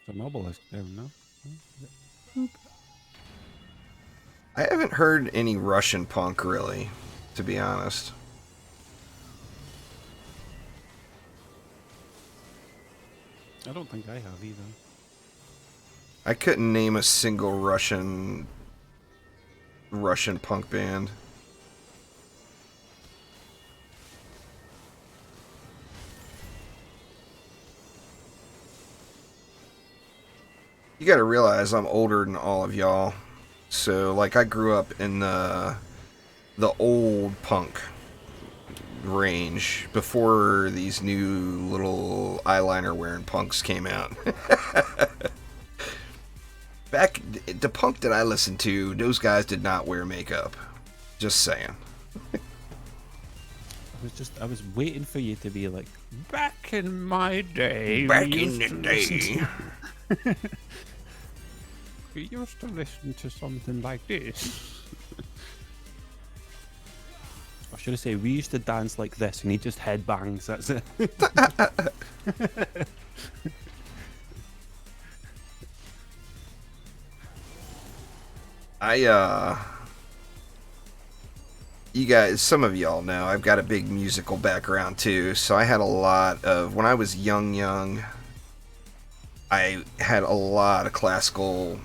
[SPEAKER 2] The novelist there, no?
[SPEAKER 1] I haven't heard any Russian punk, really, to be honest.
[SPEAKER 2] I don't think I have either.
[SPEAKER 1] I couldn't name a single Russian punk band. You gotta realize I'm older than all of y'all. So, like, I grew up in the old punk range before these new little eyeliner wearing punks came out. Back, the punk that I listened to, those guys did not wear makeup. Just saying.
[SPEAKER 2] I was waiting for you to be like, back in my day.
[SPEAKER 1] Back in the day.
[SPEAKER 2] We used to listen to something like this. Or should I say, we used to dance like this, and he just headbangs, that's it.
[SPEAKER 1] You guys, some of y'all know, I've got a big musical background too, so I had a lot of, when I was young, I had a lot of classical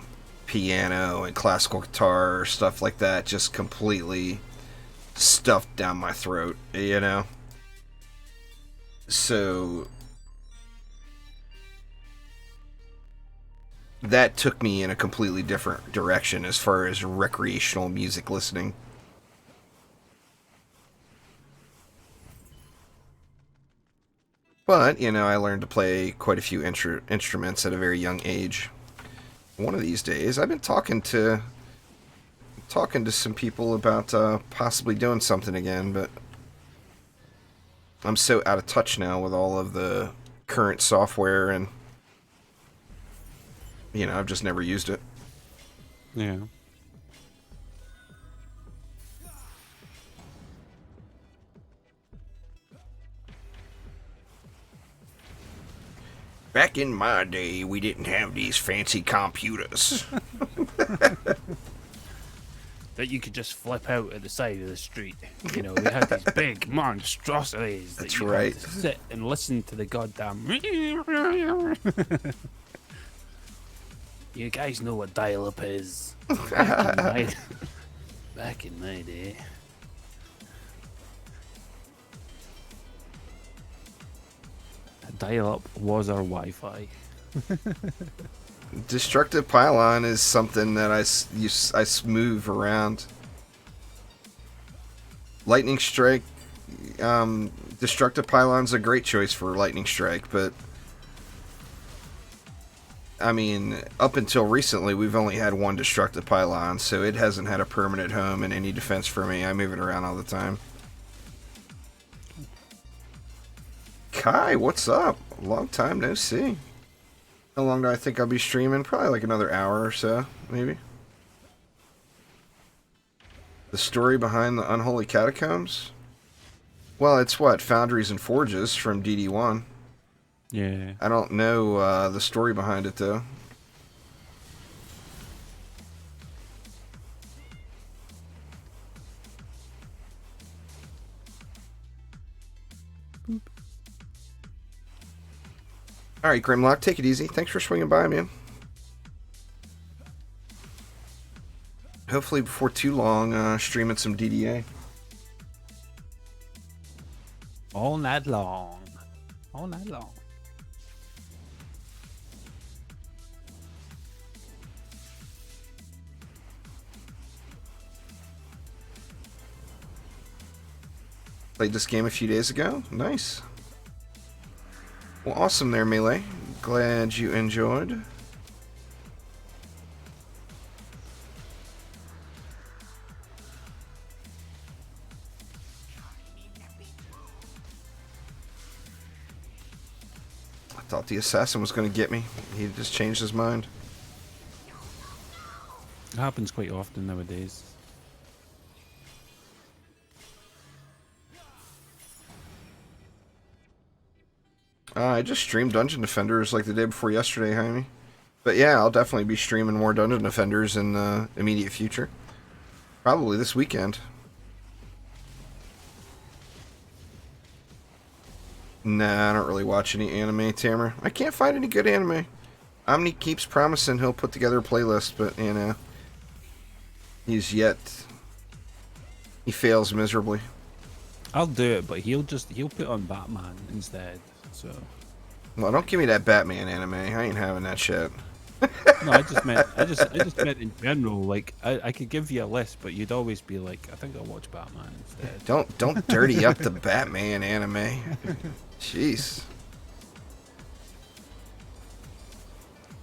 [SPEAKER 1] piano and classical guitar, stuff like that, just completely stuffed down my throat, you know? So that took me in a completely different direction as far as recreational music listening. But, you know, I learned to play quite a few instruments at a very young age. One of these days, I've been talking to some people about possibly doing something again, but I'm so out of touch now with all of the current software, and, you know, I've just never used it.
[SPEAKER 2] Yeah.
[SPEAKER 1] Back in my day, we didn't have these fancy computers.
[SPEAKER 2] That you could just flip out at the side of the street. You know, we had these big monstrosities.
[SPEAKER 1] That's
[SPEAKER 2] that you
[SPEAKER 1] right.
[SPEAKER 2] had to sit and listen to the goddamn. You guys know what dial-up is. Back in my day. Dial-up was our Wi-Fi.
[SPEAKER 1] Destructive Pylon is something that I move around. Lightning Strike, Destructive Pylon's a great choice for Lightning Strike, but I mean, up until recently, we've only had one Destructive Pylon, so it hasn't had a permanent home in any defense for me. I move it around all the time. Kai, what's up? Long time no see. How long do I think I'll be streaming? Probably like another hour or so, maybe. The story behind the Unholy Catacombs? Well, it's what? Foundries and Forges from DD1.
[SPEAKER 2] Yeah.
[SPEAKER 1] I don't know the story behind it though.
[SPEAKER 2] Boop.
[SPEAKER 1] All right, Grimlock, take it easy. Thanks for swinging by, man. Hopefully before too long, streaming some DDA.
[SPEAKER 2] All night long. All night long.
[SPEAKER 1] Played this game a few days ago. Nice. Well, awesome there, Melee. Glad you enjoyed. I thought the assassin was going to get me. He just changed his mind.
[SPEAKER 2] It happens quite often nowadays.
[SPEAKER 1] I just streamed Dungeon Defenders like the day before yesterday, Jaime. But yeah, I'll definitely be streaming more Dungeon Defenders in the immediate future. Probably this weekend. Nah, I don't really watch any anime, Tamer. I can't find any good anime. Omni keeps promising he'll put together a playlist, but, you know, he fails miserably.
[SPEAKER 2] I'll do it, but he'll put on Batman instead. So.
[SPEAKER 1] Well, don't give me that Batman anime. I ain't having that shit.
[SPEAKER 2] No, I just meant in general. Like I could give you a list, but you'd always be like, I think I'll watch Batman instead.
[SPEAKER 1] Don't dirty up the Batman anime. Jeez.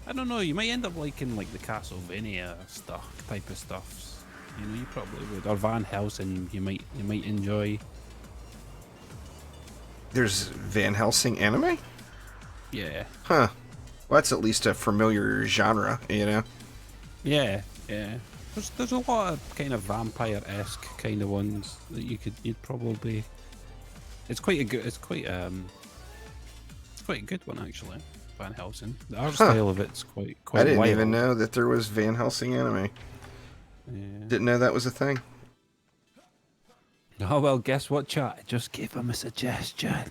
[SPEAKER 2] I don't know. You might end up liking like the Castlevania type of stuff. You know, you probably would. Or Van Helsing, you might enjoy.
[SPEAKER 1] There's Van Helsing anime?
[SPEAKER 2] Yeah.
[SPEAKER 1] Huh. Well, that's at least a familiar genre, you know?
[SPEAKER 2] Yeah. There's a lot of kind of vampire-esque kind of ones that you'd probably. It's quite a good one actually. Van Helsing. The art style of it's quite.
[SPEAKER 1] I didn't
[SPEAKER 2] wild.
[SPEAKER 1] even know that there was Van Helsing anime.
[SPEAKER 2] Yeah.
[SPEAKER 1] Didn't know that was a thing.
[SPEAKER 2] Oh well, guess what, chat? I just gave him a suggestion.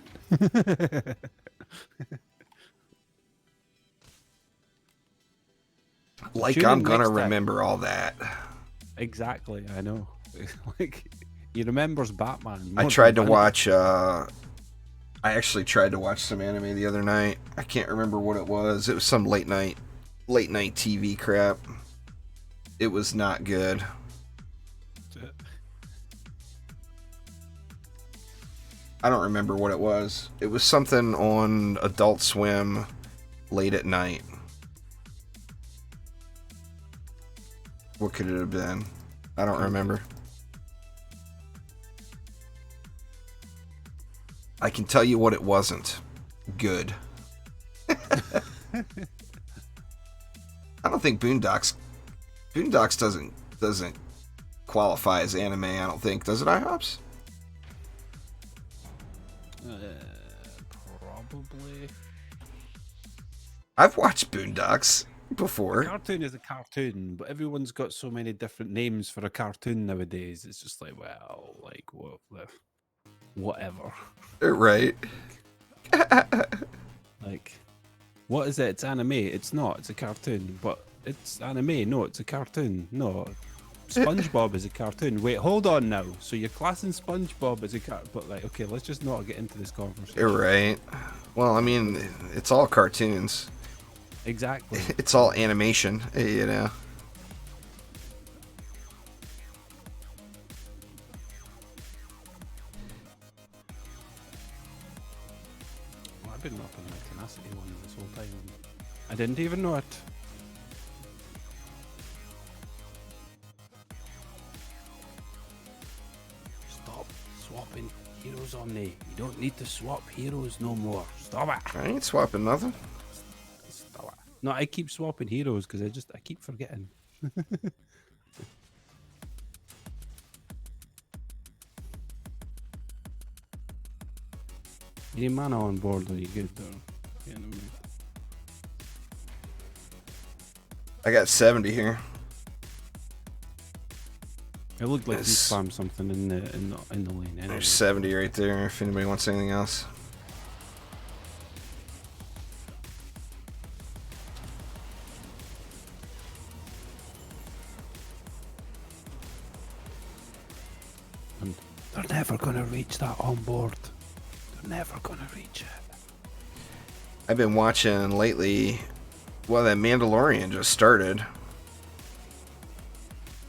[SPEAKER 1] Like
[SPEAKER 2] Tune
[SPEAKER 1] I'm
[SPEAKER 2] in
[SPEAKER 1] gonna
[SPEAKER 2] next time.
[SPEAKER 1] remember all that.
[SPEAKER 2] Exactly, I know. Like he remembers Batman.
[SPEAKER 1] I tried to watch. I actually tried to watch some anime the other night. I can't remember what it was. It was some late night TV crap. It was not good. I don't remember what it was. It was something on Adult Swim late at night. What could it have been? I don't remember. I can tell you what it wasn't. Good. I don't think Boondocks doesn't qualify as anime, I don't think. Does it, IHOPS?
[SPEAKER 2] Probably.
[SPEAKER 1] I've watched Boondocks before.
[SPEAKER 2] A cartoon is a cartoon, but everyone's got so many different names for a cartoon nowadays. It's just like, well, like whatever.
[SPEAKER 1] Right.
[SPEAKER 2] Like, what is it? It's anime. It's not. It's a cartoon. But it's anime. No, it's a cartoon. No. SpongeBob is a cartoon. Wait, hold on now. So you're classing SpongeBob as a cartoon? But like, okay, let's just not get into this conversation.
[SPEAKER 1] Right. Well, I mean, it's all cartoons.
[SPEAKER 2] Exactly.
[SPEAKER 1] It's all animation, you know.
[SPEAKER 2] Well, I've been rocking my Tenacity one this whole time. I didn't even know it. Stop swapping heroes on me. You don't need to swap heroes no more. Stop it.
[SPEAKER 1] I ain't swapping nothing.
[SPEAKER 2] Stop it. No, I keep swapping heroes because I keep forgetting. You need mana on board when you're good though. Enemy.
[SPEAKER 1] I got 70 here.
[SPEAKER 2] It looked like you
[SPEAKER 1] It's-
[SPEAKER 2] spammed something in the lane. Anyway.
[SPEAKER 1] There's 70 right there if anybody wants anything else.
[SPEAKER 2] And they're never gonna reach that on board. They're never gonna reach it.
[SPEAKER 1] I've been watching lately. Well, that Mandalorian just started.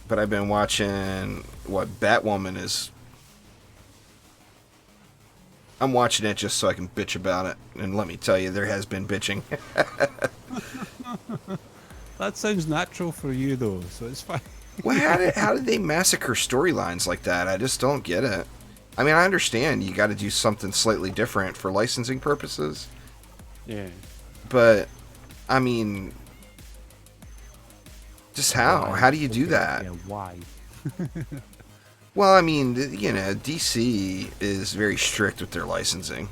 [SPEAKER 1] But I've been watching what Batwoman is. I'm watching it just so I can bitch about it. And let me tell you, there has been bitching.
[SPEAKER 2] That sounds natural for you though, so it's fine.
[SPEAKER 1] Well, how did they massacre storylines like that? I just don't get it. I mean, I understand you got to do something slightly different for licensing purposes.
[SPEAKER 2] Yeah.
[SPEAKER 1] But, I mean, just how?
[SPEAKER 2] Why?
[SPEAKER 1] How do you do
[SPEAKER 2] Okay,
[SPEAKER 1] that?
[SPEAKER 2] Yeah, why?
[SPEAKER 1] Well, I mean, you know, DC is very strict with their licensing.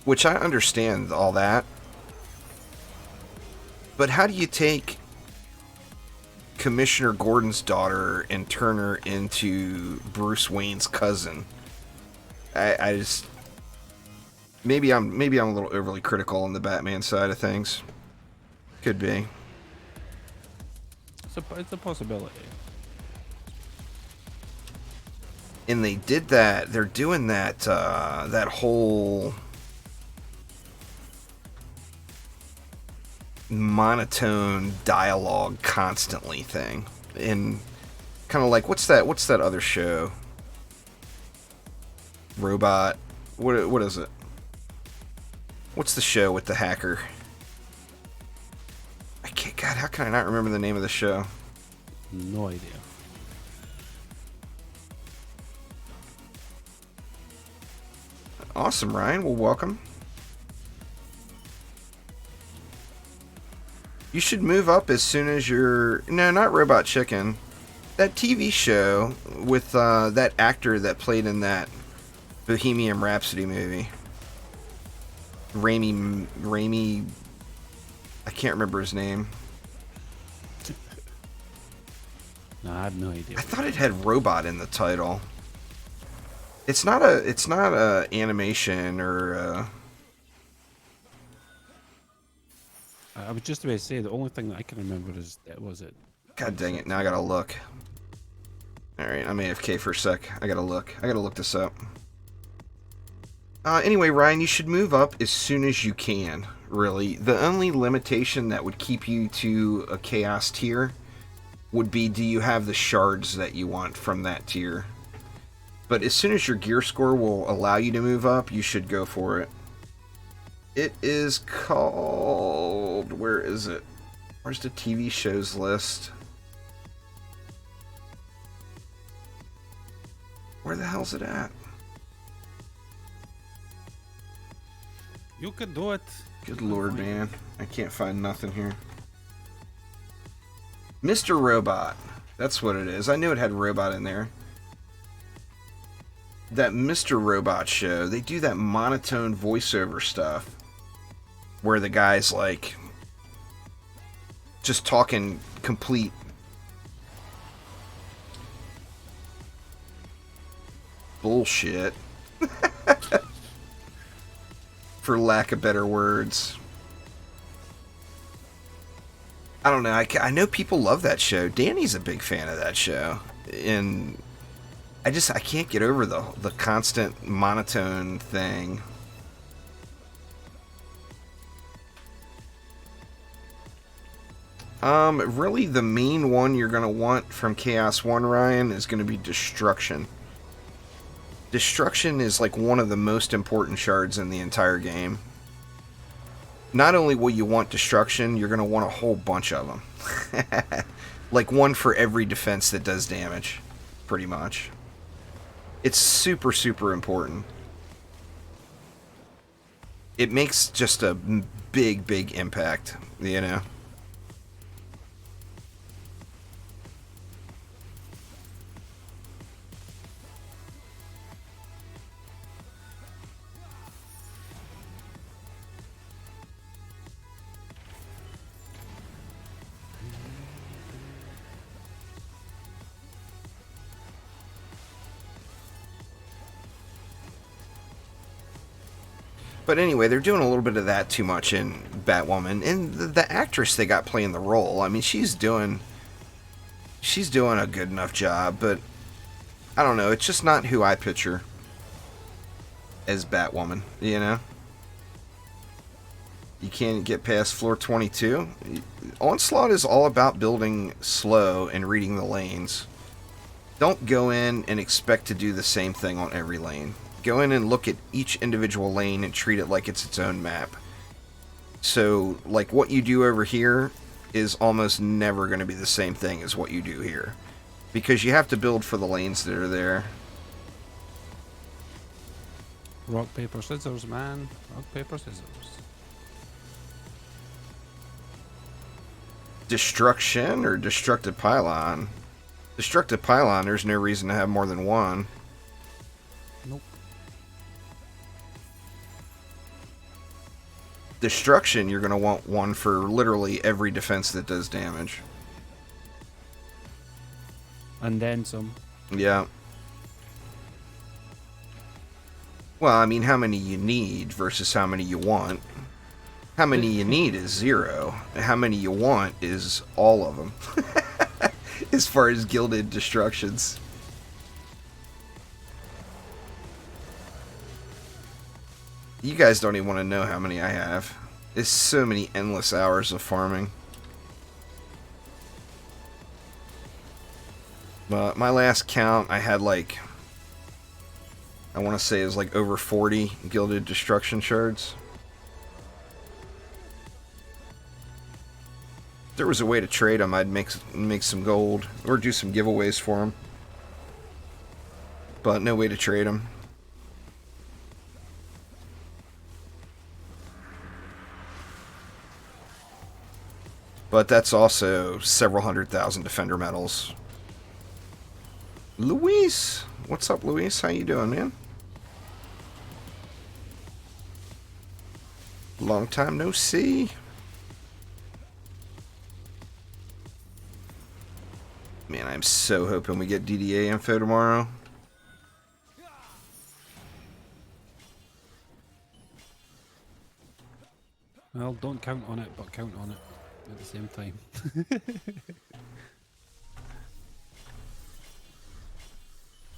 [SPEAKER 1] Which I understand all that. But how do you take Commissioner Gordon's daughter and turn her into Bruce Wayne's cousin? I just... Maybe I'm a little overly critical on the Batman side of things. Could be.
[SPEAKER 2] It's a possibility.
[SPEAKER 1] And they did that. They're doing that. That whole monotone dialogue constantly thing, and kind of like what's that other show? Robot. What is it? What's the show with the hacker? I can't. God, how can I not remember the name of the show?
[SPEAKER 2] No idea.
[SPEAKER 1] Awesome, Ryan. Well, welcome. You should move up as soon as you're... No, not Robot Chicken. That TV show with that actor that played in that Bohemian Rhapsody movie. Raimi... I can't remember his name.
[SPEAKER 2] No, I have no idea.
[SPEAKER 1] I thought it had robot in the title. It's not a animation or
[SPEAKER 2] I was just about to say the only thing that I can remember is that was it.
[SPEAKER 1] God dang it, now I gotta look. Alright, I'm AFK for a sec. I gotta look this up. Anyway, Ryan, you should move up as soon as you can, really. The only limitation that would keep you to a Chaos tier would be, do you have the shards that you want from that tier? But as soon as your gear score will allow you to move up, you should go for it. It is called... Where is it? Where's the TV shows list? Where the hell's it at?
[SPEAKER 2] You can do it.
[SPEAKER 1] Good lord, man. I can't find nothing here. Mr. Robot. That's what it is. I knew it had robot in there. That Mr. Robot show, they do that monotone voiceover stuff where the guy's like just talking complete bullshit. For lack of better words. I don't know. I know people love that show. Danny's a big fan of that show. And I can't get over the constant monotone thing. Really the main one you're going to want from Chaos 1, Ryan, is going to be Destruction. Destruction is like one of the most important shards in the entire game. Not only will you want Destruction, you're going to want a whole bunch of them. Like one for every defense that does damage, pretty much. It's super, super important. It makes just a big, big impact, you know? But anyway, they're doing a little bit of that too much in Batwoman, and the actress they got playing the role, I mean, she's doing a good enough job, but I don't know, it's just not who I picture as Batwoman, you know? You can't get past floor 22. Onslaught is all about building slow and reading the lanes. Don't go in and expect to do the same thing on every lane. Go in and look at each individual lane and treat it like it's its own map. So, like, what you do over here is almost never going to be the same thing as what you do here. Because you have to build for the lanes that are there.
[SPEAKER 3] Rock, paper, scissors, man. Rock, paper, scissors.
[SPEAKER 1] Destruction or destructive pylon? Destructive pylon, there's no reason to have more than one.
[SPEAKER 3] Nope.
[SPEAKER 1] Destruction, you're going to want one for literally every defense that does damage.
[SPEAKER 3] And then some.
[SPEAKER 1] Yeah. Well, I mean, how many you need versus how many you want. How many you need is 0. How many you want is all of them. As far as gilded destructions. You guys don't even want to know how many I have. It's so many endless hours of farming. But my last count, I had like, I want to say it was like over 40 gilded destruction shards. If there was a way to trade them, I'd make some gold or do some giveaways for them. But no way to trade them. But that's also several 100,000 defender medals. Luis! What's up, Luis? How you doing, man? Long time no see. Man, I'm so hoping we get DDA info tomorrow.
[SPEAKER 3] Well, don't count on it, but count on it at the same time.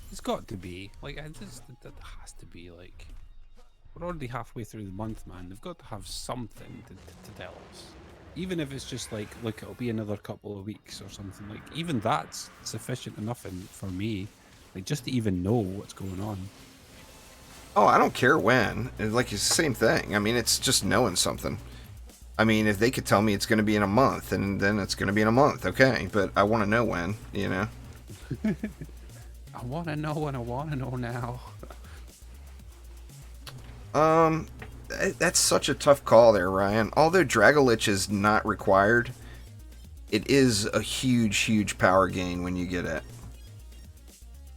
[SPEAKER 3] It's got to be. Like, it has to be, like... We're already halfway through the month, man. They've got to have something to tell us. Even if it's just like, look, it'll be another couple of weeks or something. Like, even that's sufficient enough for me. Like, just to even know what's going on.
[SPEAKER 1] Oh, I don't care when. Like, it's the same thing. I mean, it's just knowing something. I mean, if they could tell me it's going to be in a month, and then it's going to be in a month, okay. But I want to know when, you know?
[SPEAKER 3] I want to know and I want to know now.
[SPEAKER 1] That's such a tough call there, Ryan. Although Dragolich is not required, it is a huge, huge power gain when you get it.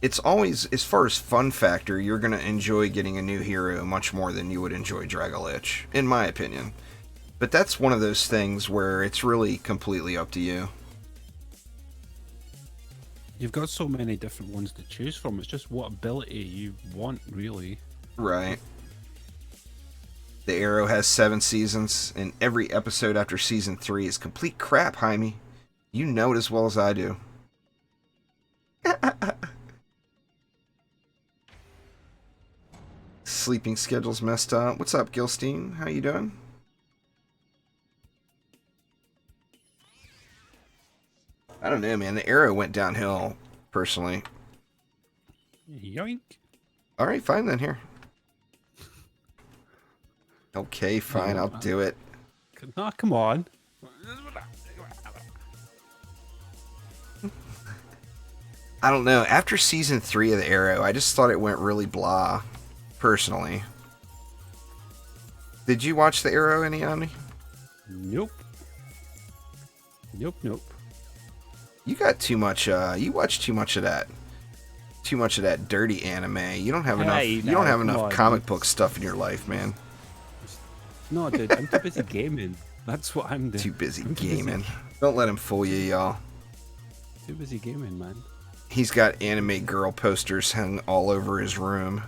[SPEAKER 1] It's always, as far as fun factor, you're going to enjoy getting a new hero much more than you would enjoy Dragolich, in my opinion. But that's one of those things where it's really completely up to you.
[SPEAKER 3] You've got so many different ones to choose from. It's just what ability you want, really.
[SPEAKER 1] Right. The Arrow has 7 seasons, and every episode after season 3 is complete crap, Jaime. You know it as well as I do. Sleeping schedule's messed up. What's up, Gilstein? How you doing? I don't know, man. The Arrow went downhill, personally.
[SPEAKER 3] Yoink.
[SPEAKER 1] Alright, fine then, here. Okay, fine, I'll do it.
[SPEAKER 3] No, come on.
[SPEAKER 1] I don't know. After season 3 of The Arrow, I just thought it went really blah, personally. Did you watch The Arrow, any, Omni?
[SPEAKER 3] Nope. Nope.
[SPEAKER 1] You got too much, you watch too much of that. Too much of that dirty anime. You don't have enough. You don't have enough comic book stuff in your life, man.
[SPEAKER 3] No, dude, I'm too busy gaming. That's what I'm doing.
[SPEAKER 1] Too busy gaming. Don't let him fool you, y'all.
[SPEAKER 3] Too busy gaming, man.
[SPEAKER 1] He's got anime girl posters hung all over his room.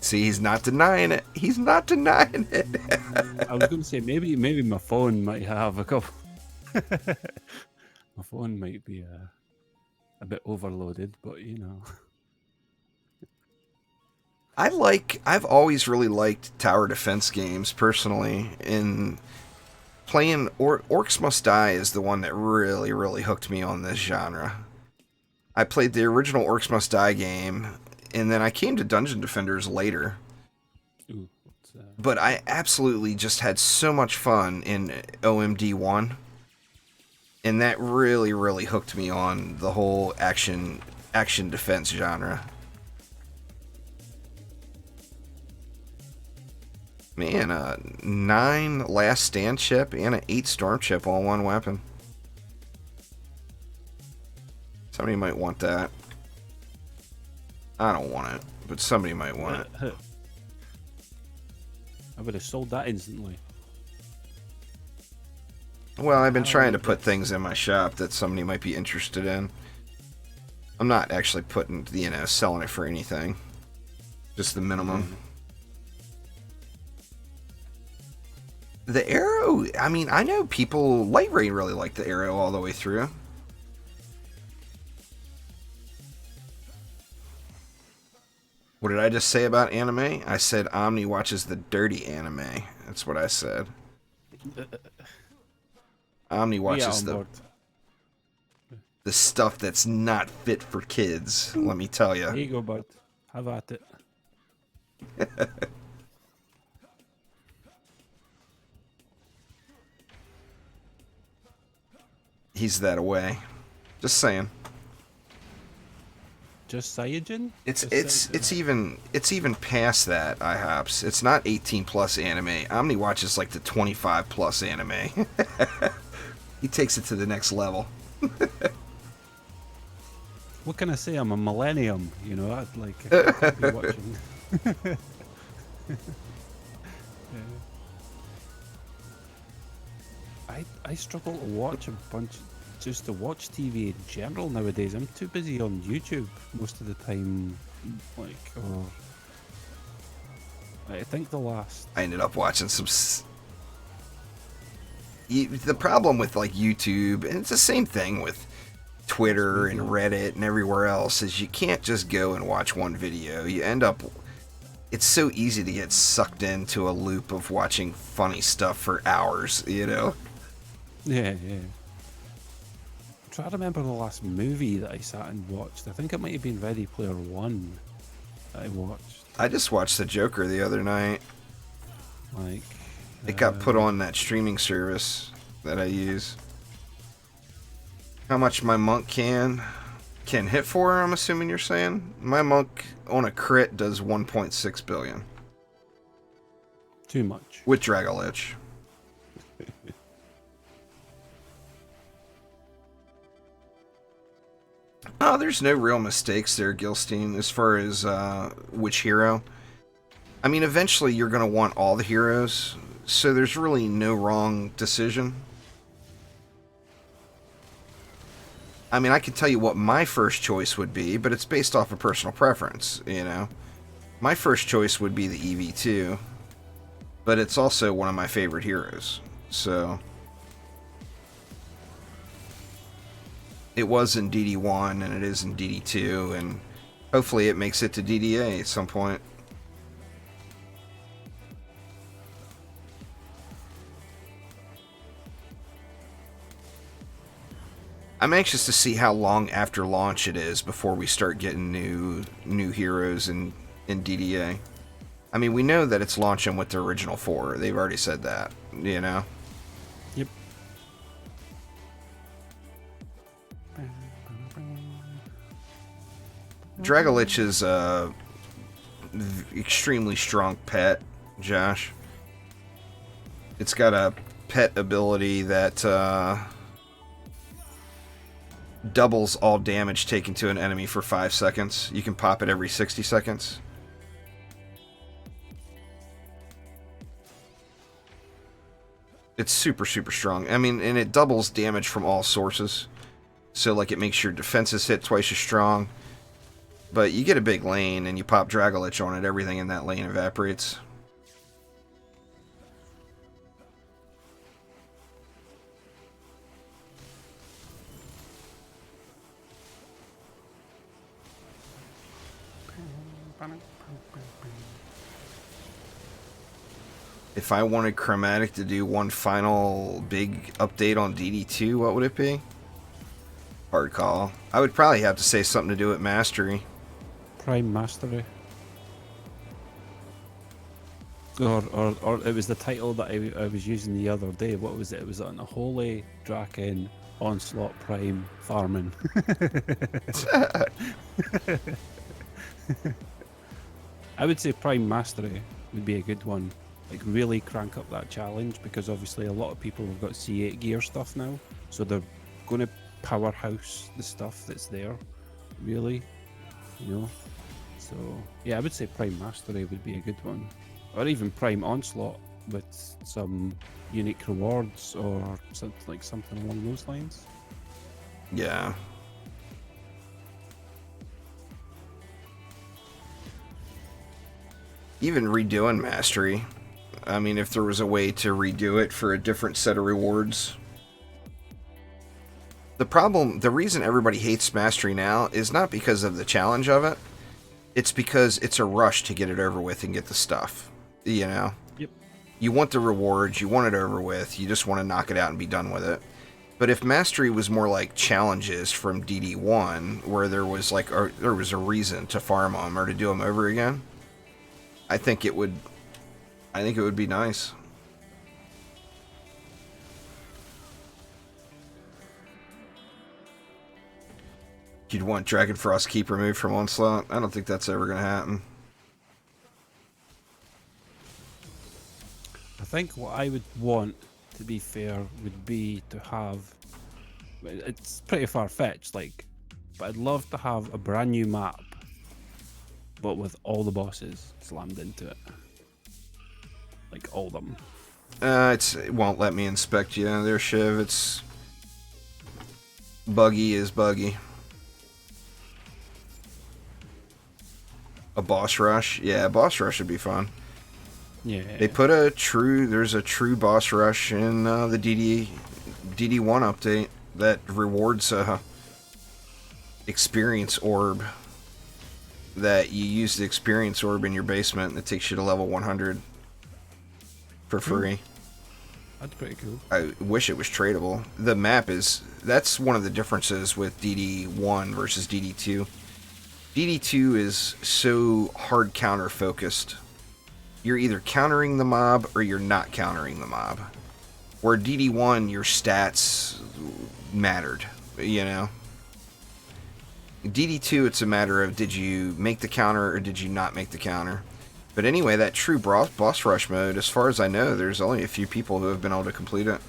[SPEAKER 1] See, he's not denying it. He's not denying it.
[SPEAKER 3] I was going to say maybe my phone might have a couple. My phone might be a bit overloaded, but you know.
[SPEAKER 1] I've always really liked tower defense games personally. In playing Orcs Must Die is the one that really, really hooked me on this genre. I played the original Orcs Must Die game, and then I came to Dungeon Defenders later.
[SPEAKER 3] Ooh,
[SPEAKER 1] but I absolutely just had so much fun in OMD1. And that really, really hooked me on the whole action defense genre. Man, a 9 Last Stand chip and an 8 Storm chip all one weapon. Somebody might want that. I don't want it, but somebody might want it.
[SPEAKER 3] I would have sold that instantly.
[SPEAKER 1] Well, I've been trying to put things in my shop that somebody might be interested in. I'm not actually putting, selling it for anything. Just the minimum. The arrow, I mean, I know people, Light Rain really like the arrow all the way through. What did I just say about anime? I said Omni watches the dirty anime. That's what I said. Omni watches the stuff that's not fit for kids, let me tell you.
[SPEAKER 3] There you go, bud. Have at it.
[SPEAKER 1] He's that away. Just saying.
[SPEAKER 3] Just Saiyajin?
[SPEAKER 1] It's even past that, IHOPS. It's not 18 plus anime. Omni watches like the 25 plus anime. He takes it to the next level.
[SPEAKER 3] What can I say? I'm a millennium, you know. I'd be watching. I struggle to watch just to watch TV in general nowadays. I'm too busy on YouTube most of the time. I think
[SPEAKER 1] I ended up watching some. The problem with like YouTube, and it's the same thing with Twitter and Reddit and everywhere else, is you can't just go and watch one video. You end up. It's so easy to get sucked into a loop of watching funny stuff for hours, you know?
[SPEAKER 3] Yeah. Try to remember the last movie that I sat and watched. I think it might have been Ready Player One that I watched.
[SPEAKER 1] I just watched The Joker the other night. It got put on that streaming service that I use. How much my monk can hit for, I'm assuming you're saying? My monk on a crit does 1.6 billion.
[SPEAKER 3] Too much.
[SPEAKER 1] With Dragolich. Oh, there's no real mistakes there, Gilstein, as far as which hero. I mean, eventually you're going to want all the heroes, so there's really no wrong decision. I mean, I can tell you what my first choice would be, but it's based off of personal preference, you know. My first choice would be the EV2, but it's also one of my favorite heroes, so... It was in DD1, and it is in DD2, and hopefully it makes it to DDA at some point. I'm anxious to see how long after launch it is before we start getting new heroes in DDA. I mean, we know that it's launching with the original 4. They've already said that, you know?
[SPEAKER 3] Yep.
[SPEAKER 1] Dragolich is a extremely strong pet, Josh. It's got a pet ability that doubles all damage taken to an enemy for 5 seconds. You can pop it every 60 seconds. It's super, super strong. I mean, and it doubles damage from all sources. So, like, it makes your defenses hit twice as strong. But you get a big lane and you pop Dragolich on it, everything in that lane evaporates. If I wanted Chromatic to do one final big update on DD2, what would it be? Hard call. I would probably have to say something to do with Mastery.
[SPEAKER 3] Prime Mastery. Or it was the title that I was using the other day. What was it? It was on a Holy Draken Onslaught Prime Farming. I would say Prime Mastery would be a good one. Like, really crank up that challenge, because obviously a lot of people have got C8 gear stuff now, so they're going to powerhouse the stuff that's there, really, you know. So yeah, I would say Prime Mastery would be a good one, or even Prime Onslaught with some unique rewards or something along those lines.
[SPEAKER 1] Yeah. Even redoing Mastery. I mean, if there was a way to redo it for a different set of rewards. The reason everybody hates Mastery now is not because of the challenge of it. It's because it's a rush to get it over with and get the stuff. You know?
[SPEAKER 3] Yep.
[SPEAKER 1] You want the rewards, you want it over with, you just want to knock it out and be done with it. But if Mastery was more like challenges from DD1, where there was a reason to farm them or to do them over again, I think it would be nice. You'd want Dragonfrost Keep removed from Onslaught? I don't think that's ever going to happen.
[SPEAKER 3] I think what I would want, to be fair, would be to have... It's pretty far-fetched, like, but I'd love to have a brand new map, but with all the bosses slammed into it. Like, all of them.
[SPEAKER 1] It won't let me inspect you there, Shiv. It's... Buggy is buggy. A boss rush? Yeah, a boss rush would be fun.
[SPEAKER 3] Yeah.
[SPEAKER 1] They put there's a true boss rush in the DD1 update that rewards experience orb. That you use the experience orb in your basement and it takes you to level 100 for free.
[SPEAKER 3] That's pretty cool.
[SPEAKER 1] I wish it was tradable. The map that's one of the differences with DD1 versus DD2. DD2 is so hard counter focused. You're either countering the mob or you're not countering the mob. Where DD1, your stats mattered, you know? DD2, it's a matter of did you make the counter or did you not make the counter. But anyway, that true boss rush mode, as far as I know, there's only a few people who have been able to complete it.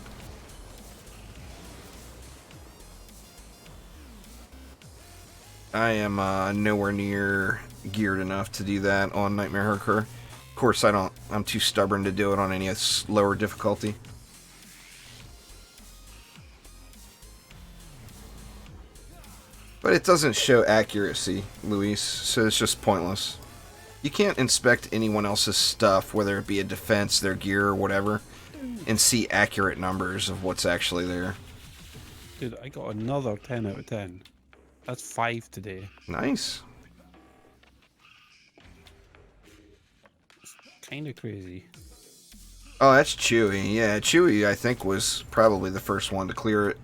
[SPEAKER 1] I am nowhere near geared enough to do that on Nightmare Hardcore. Of course, I'm too stubborn to do it on any lower difficulty. But it doesn't show accuracy, Luis, so it's just pointless. You can't inspect anyone else's stuff, whether it be a defense, their gear, or whatever, and see accurate numbers of what's actually there.
[SPEAKER 3] Dude, I got another 10 out of 10. That's 5 today.
[SPEAKER 1] Nice.
[SPEAKER 3] It's kind of crazy.
[SPEAKER 1] Oh, that's Chewy. Yeah, Chewy, I think, was probably the first one to clear it.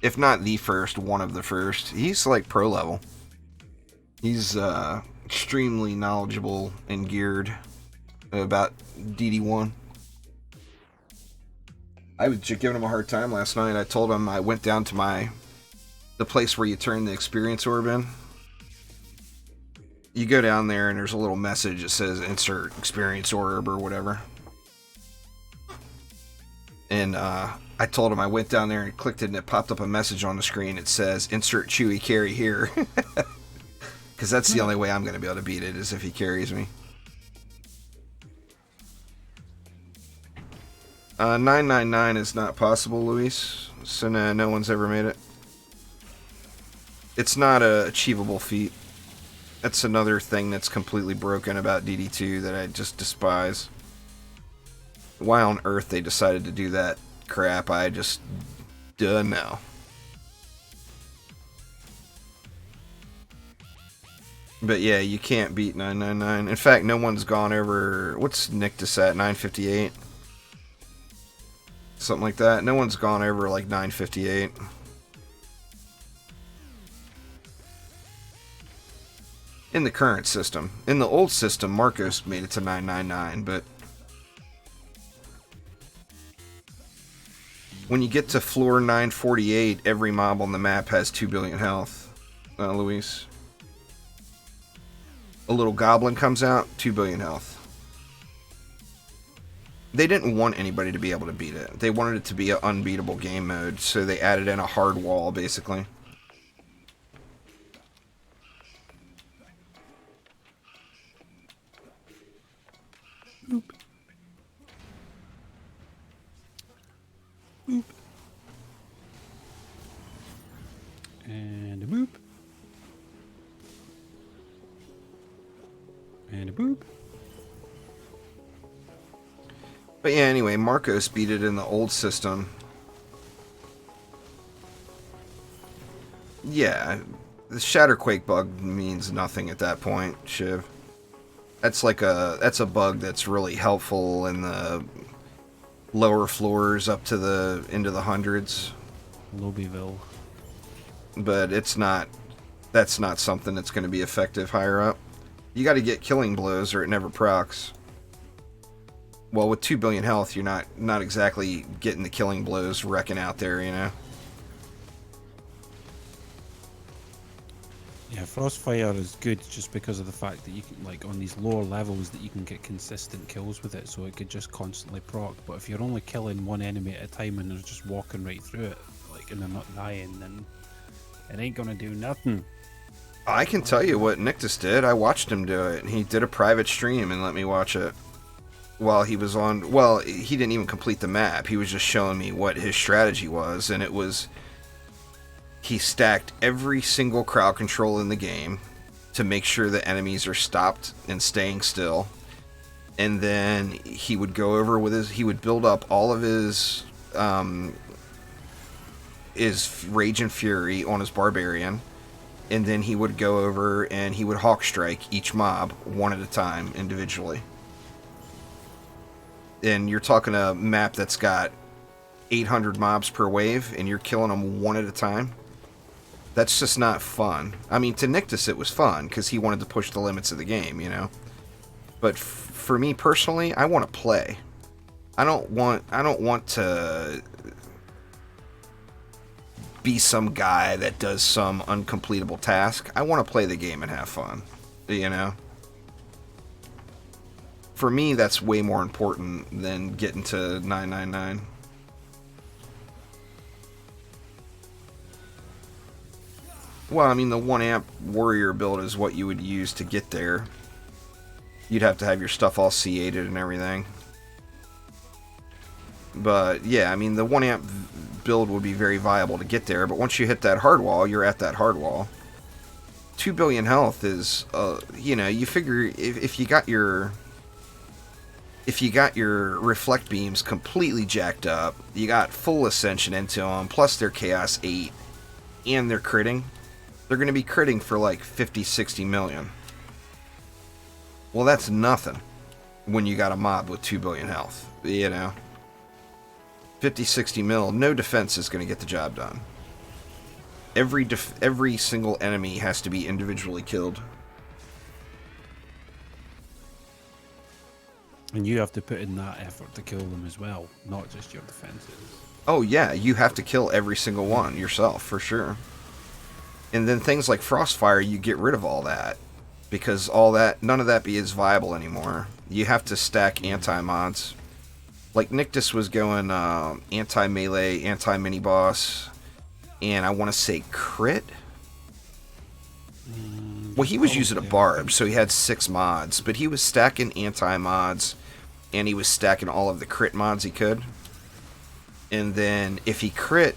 [SPEAKER 1] If not the first, one of the first. He's like pro level. He's extremely knowledgeable and geared about DD1. I was just giving him a hard time last night. I told him I went down to the place where you turn the experience orb in. You go down there and there's a little message that says insert experience orb or whatever. And I told him I went down there and clicked it and it popped up a message on the screen. It says insert Chewy carry here. Because that's the only way I'm going to be able to beat it is if he carries me. 999 is not possible, Luis. So no one's ever made it. It's not a achievable feat. That's another thing that's completely broken about DD2 that I just despise. Why on earth they decided to do that crap, I just don't know. But yeah, you can't beat 999. In fact, no one's gone over... What's Nictus at? 958? Something like that. No one's gone over like 958. In the current system. In the old system, Marcos made it to 999, but... When you get to floor 948, every mob on the map has 2 billion health. Luis. A little goblin comes out, 2 billion health. They didn't want anybody to be able to beat it. They wanted it to be an unbeatable game mode, so they added in a hard wall, basically.
[SPEAKER 3] Boop. Boop. And a boop. And a boop.
[SPEAKER 1] But yeah, anyway, Marcos beat it in the old system. Yeah, the Shatterquake bug means nothing at that point, Shiv. That's a bug that's really helpful in the lower floors up to the into the hundreds.
[SPEAKER 3] Lobbyville.
[SPEAKER 1] But that's not something that's going to be effective higher up. You got to get killing blows or it never procs. Well, with 2 billion health, you're not exactly getting the killing blows wrecking out there, you know.
[SPEAKER 3] Yeah, Frostfire is good just because of the fact that you can, like, on these lower levels, that you can get consistent kills with it, so it could just constantly proc. But if you're only killing one enemy at a time and they're just walking right through it, like, and they're not dying, then it ain't gonna do nothing.
[SPEAKER 1] I can tell you what Nictus did. I watched him do it. He did a private stream and let me watch it while he was on. Well, he didn't even complete the map. He was just showing me what his strategy was, and it was he stacked every single crowd control in the game to make sure the enemies are stopped and staying still. And then he would go over with he would build up all of his Rage and Fury on his Barbarian. And then he would go over and he would Hawk Strike each mob one at a time individually. And you're talking a map that's got 800 mobs per wave and you're killing them one at a time. That's just not fun. I mean, to Nictus it was fun because he wanted to push the limits of the game, you know. But for me personally, I want to play. I don't want to be some guy that does some uncompletable task. I want to play the game and have fun, you know. For me, that's way more important than getting to 999. Well, I mean, the 1 amp warrior build is what you would use to get there. You'd have to have your stuff all C8'd and everything. But yeah, I mean, the 1 amp build would be very viable to get there, but once you hit that hard wall, you're at that hard wall. 2 billion health is, you know, you figure if you got your reflect beams completely jacked up, you got full ascension into them, plus they're Chaos 8, and they're critting, they're going to be critting for like 50, 60 million. Well, that's nothing when you got a mob with 2 billion health, you know. 50, 60 mil, no defense is going to get the job done. Every single enemy has to be individually killed.
[SPEAKER 3] And you have to put in that effort to kill them as well, not just your defenses.
[SPEAKER 1] Oh yeah, you have to kill every single one yourself, for sure. And then things like Frostfire, you get rid of all that. Because none of that is viable anymore. You have to stack anti-mods. Like, Nictus was going anti-melee, anti-mini-boss, and I want to say crit? Well, he was using a barb, so he had 6 mods, but he was stacking anti-mods, and he was stacking all of the crit mods he could. And then, if he crit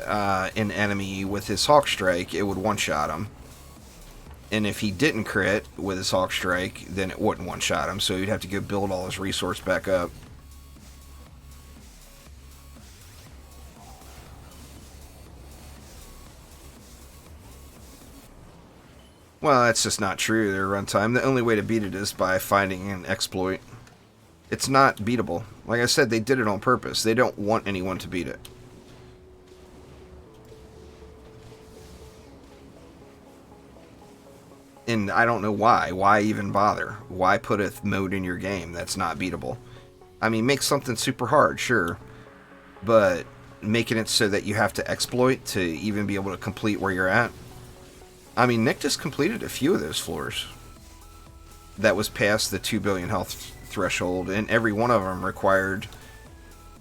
[SPEAKER 1] an enemy with his Hawk Strike, it would one-shot him. And if he didn't crit with his Hawk Strike, then it wouldn't one-shot him, so he'd have to go build all his resource back up. Well, that's just not true, their runtime. The only way to beat it is by finding an exploit. It's not beatable. Like I said, they did it on purpose. They don't want anyone to beat it. And I don't know why. Why even bother? Why put a mode in your game that's not beatable? I mean, make something super hard, sure. But making it so that you have to exploit to even be able to complete where you're at. I mean, Nick just completed a few of those floors. That was past the 2 billion health threshold, and every one of them required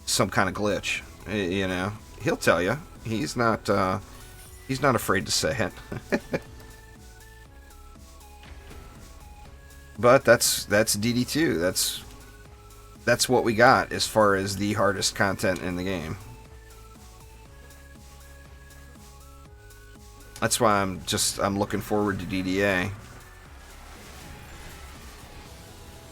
[SPEAKER 1] some kind of glitch. You know, he'll tell you. He's not afraid to say it. But that's DD2. That's what we got as far as the hardest content in the game. That's why I'm looking forward to DDA.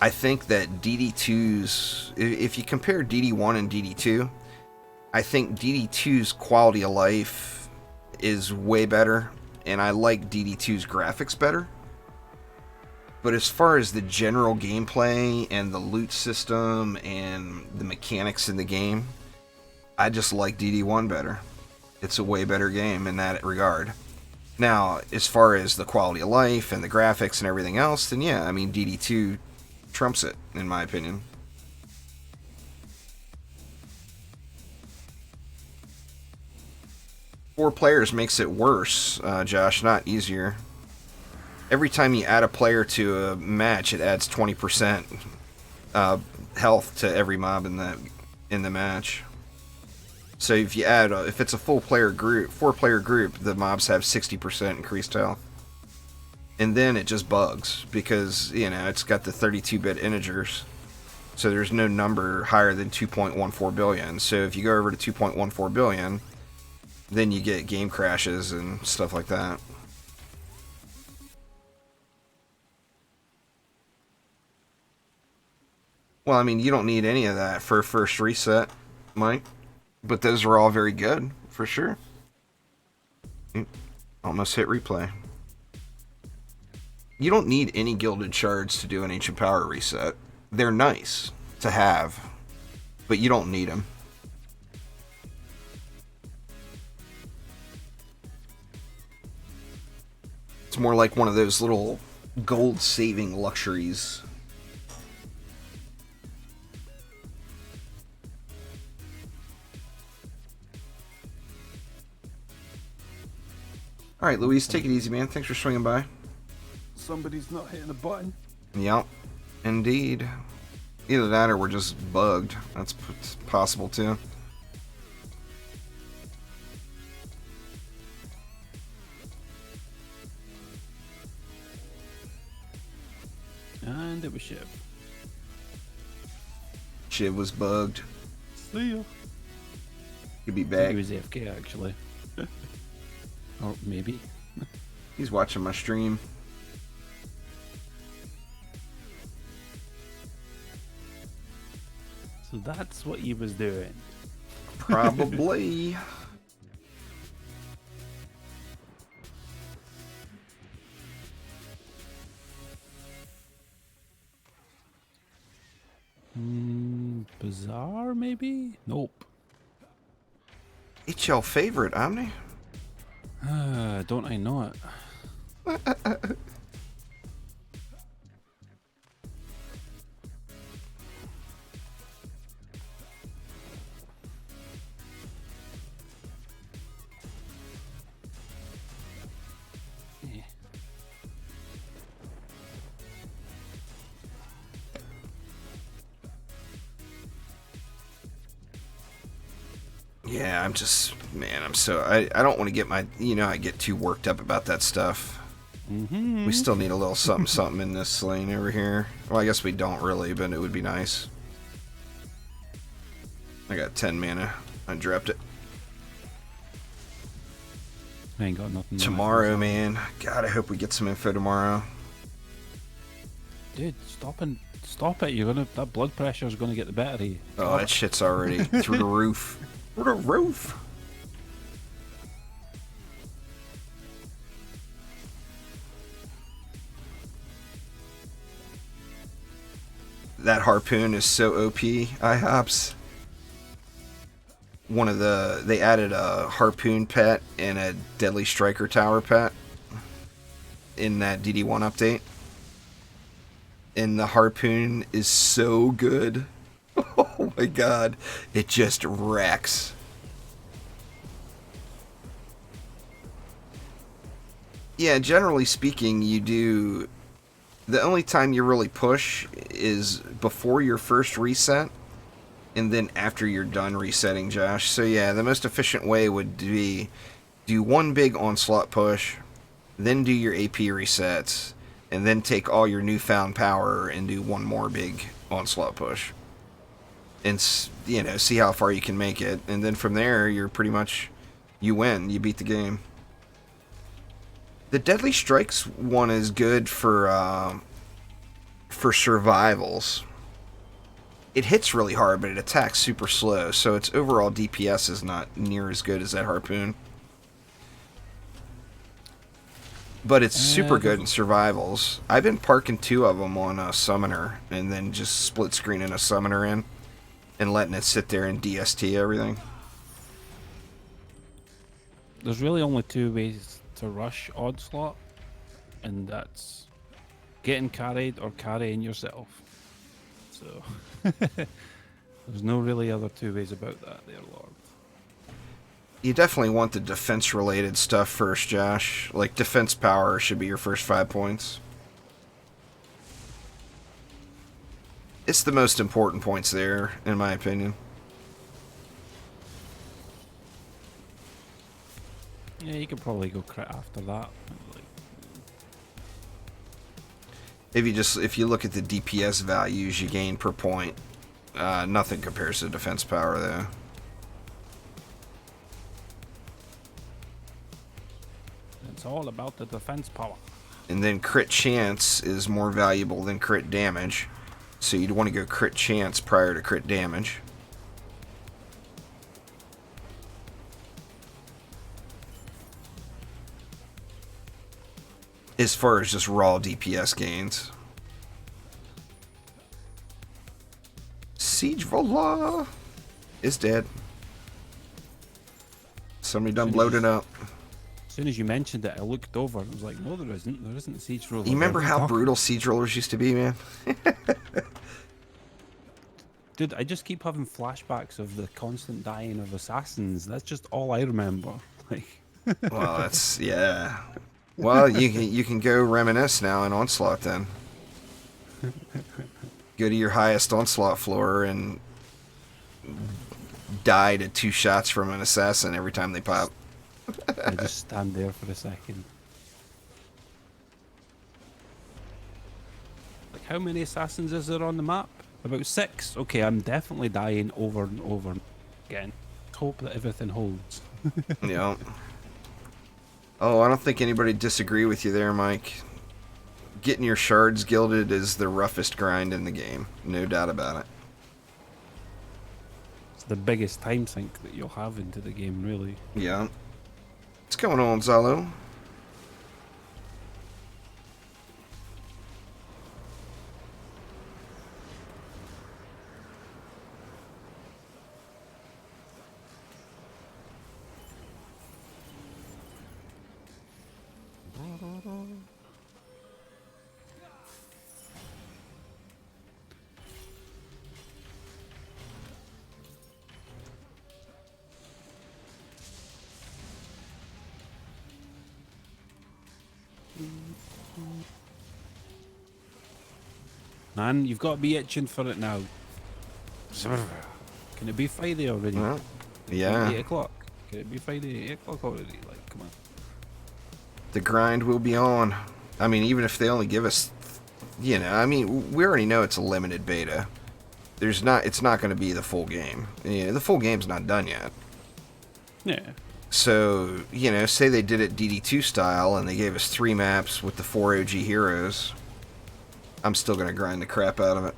[SPEAKER 1] I think that DD2's, if you compare DD1 and DD2, I think DD2's quality of life is way better, and I like DD2's graphics better. But as far as the general gameplay and the loot system and the mechanics in the game, I just like DD1 better. It's a way better game in that regard. Now, as far as the quality of life and the graphics and everything else, then yeah, I mean, DD2 trumps it, in my opinion. Four players makes it worse, Josh, not easier. Every time you add a player to a match, it adds 20% health to every mob in the match. So if you add, if it's a four-player group, the mobs have 60% increased health. And then it just bugs because, you know, it's got the 32-bit integers. So there's no number higher than 2.14 billion. So if you go over to 2.14 billion, then you get game crashes and stuff like that. Well, I mean, you don't need any of that for a first reset, Mike. But those are all very good, for sure. Almost hit replay. You don't need any gilded shards to do an ancient power reset. They're nice to have, but you don't need them. It's more like one of those little gold saving luxuries. Alright, Luis, take it easy, man. Thanks for swinging by.
[SPEAKER 2] Somebody's not hitting the button.
[SPEAKER 1] Yep, indeed. Either that or we're just bugged. That's possible, too.
[SPEAKER 2] And it was Shiv.
[SPEAKER 1] Shiv was bugged.
[SPEAKER 2] See ya.
[SPEAKER 1] He'll be
[SPEAKER 2] He
[SPEAKER 1] back.
[SPEAKER 2] was AFK, actually. Or maybe.
[SPEAKER 1] He's watching my stream.
[SPEAKER 2] So that's what he was doing.
[SPEAKER 1] Probably.
[SPEAKER 2] Bizarre, maybe? Nope.
[SPEAKER 1] It's your favorite, Omni?
[SPEAKER 2] Don't I know it?
[SPEAKER 1] Yeah, I'm just, man, I don't want to get my, you know, I get too worked up about that stuff.
[SPEAKER 2] Mm-hmm.
[SPEAKER 1] We still need a little something something in this lane over here. Well, I guess we don't really, but it would be nice. I got 10 mana. I dropped it.
[SPEAKER 3] I ain't got nothing.
[SPEAKER 1] Tomorrow, man. God, I hope we get some info tomorrow.
[SPEAKER 3] Dude, stop it. You're gonna, that blood pressure's gonna get the better of you.
[SPEAKER 1] Oh, that shit's already through the roof. Through the roof. That harpoon is so OP, IHOPS. They added a harpoon pet and a deadly striker tower pet in that DD1 update. And the harpoon is so good. Oh my god. It just wrecks. Yeah, generally speaking, the only time you really push is before your first reset, and then after you're done resetting, Josh. So yeah, the most efficient way would be do one big onslaught push, then do your AP resets, and then take all your newfound power and do one more big onslaught push. And, see how far you can make it. And then from there, you're pretty much, you win. You beat the game. The Deadly Strikes one is good for survivals. It hits really hard, but it attacks super slow, so its overall DPS is not near as good as that harpoon. But it's super good in survivals. I've been parking 2 of them on a summoner, and then just split screening a summoner in, and letting it sit there and DST everything.
[SPEAKER 3] There's really only 2 ways to rush Onslaught, and that's getting carried or carrying yourself. So there's no really other 2 ways about that there, Lord.
[SPEAKER 1] You definitely want the defense related stuff first, Josh. Like defense power should be your first 5 points. It's the most important points there, in my opinion.
[SPEAKER 3] Yeah, you could probably go crit after that. Like,
[SPEAKER 1] If you look at the DPS values you gain per point, nothing compares to defense power though.
[SPEAKER 3] it's all about the defense power.
[SPEAKER 1] And then crit chance is more valuable than crit damage, so you'd want to go crit chance prior to crit damage. As far as just raw DPS gains. Siege Vola is dead. Somebody done blowed it up.
[SPEAKER 3] As soon as you mentioned it, I looked over and was like, no, there isn't. There isn't a siege roller.
[SPEAKER 1] You remember how brutal siege rollers used to be, man?
[SPEAKER 3] Dude, I just keep having flashbacks of the constant dying of assassins. That's just all I remember. Like,
[SPEAKER 1] Well, that's, yeah. Well, you can go reminisce now in Onslaught then. Go to your highest Onslaught floor and die to 2 shots from an assassin every time they pop.
[SPEAKER 3] I just stand there for a second. Like, how many assassins is there on the map? About 6. Okay, I'm definitely dying over and over again. Hope that everything holds.
[SPEAKER 1] Yeah. Oh, I don't think anybody disagree with you there, Mike. Getting your shards gilded is the roughest grind in the game. No doubt about it.
[SPEAKER 3] It's the biggest time sink that you'll have into the game, really.
[SPEAKER 1] Yeah. What's going on, Zalo?
[SPEAKER 3] Man, you've got to be itching for it now. Can it be Friday already?
[SPEAKER 1] Well, yeah.
[SPEAKER 3] 8 o'clock. Can it be Friday 8 o'clock already? Like, come on.
[SPEAKER 1] The grind will be on. I mean, even if they only give us, we already know it's a limited beta. It's not going to be the full game. The full game's not done yet.
[SPEAKER 3] Yeah.
[SPEAKER 1] So, you know, say they did it DD2 style and they gave us 3 maps with the 4 OG heroes. I'm still going to grind the crap out of it.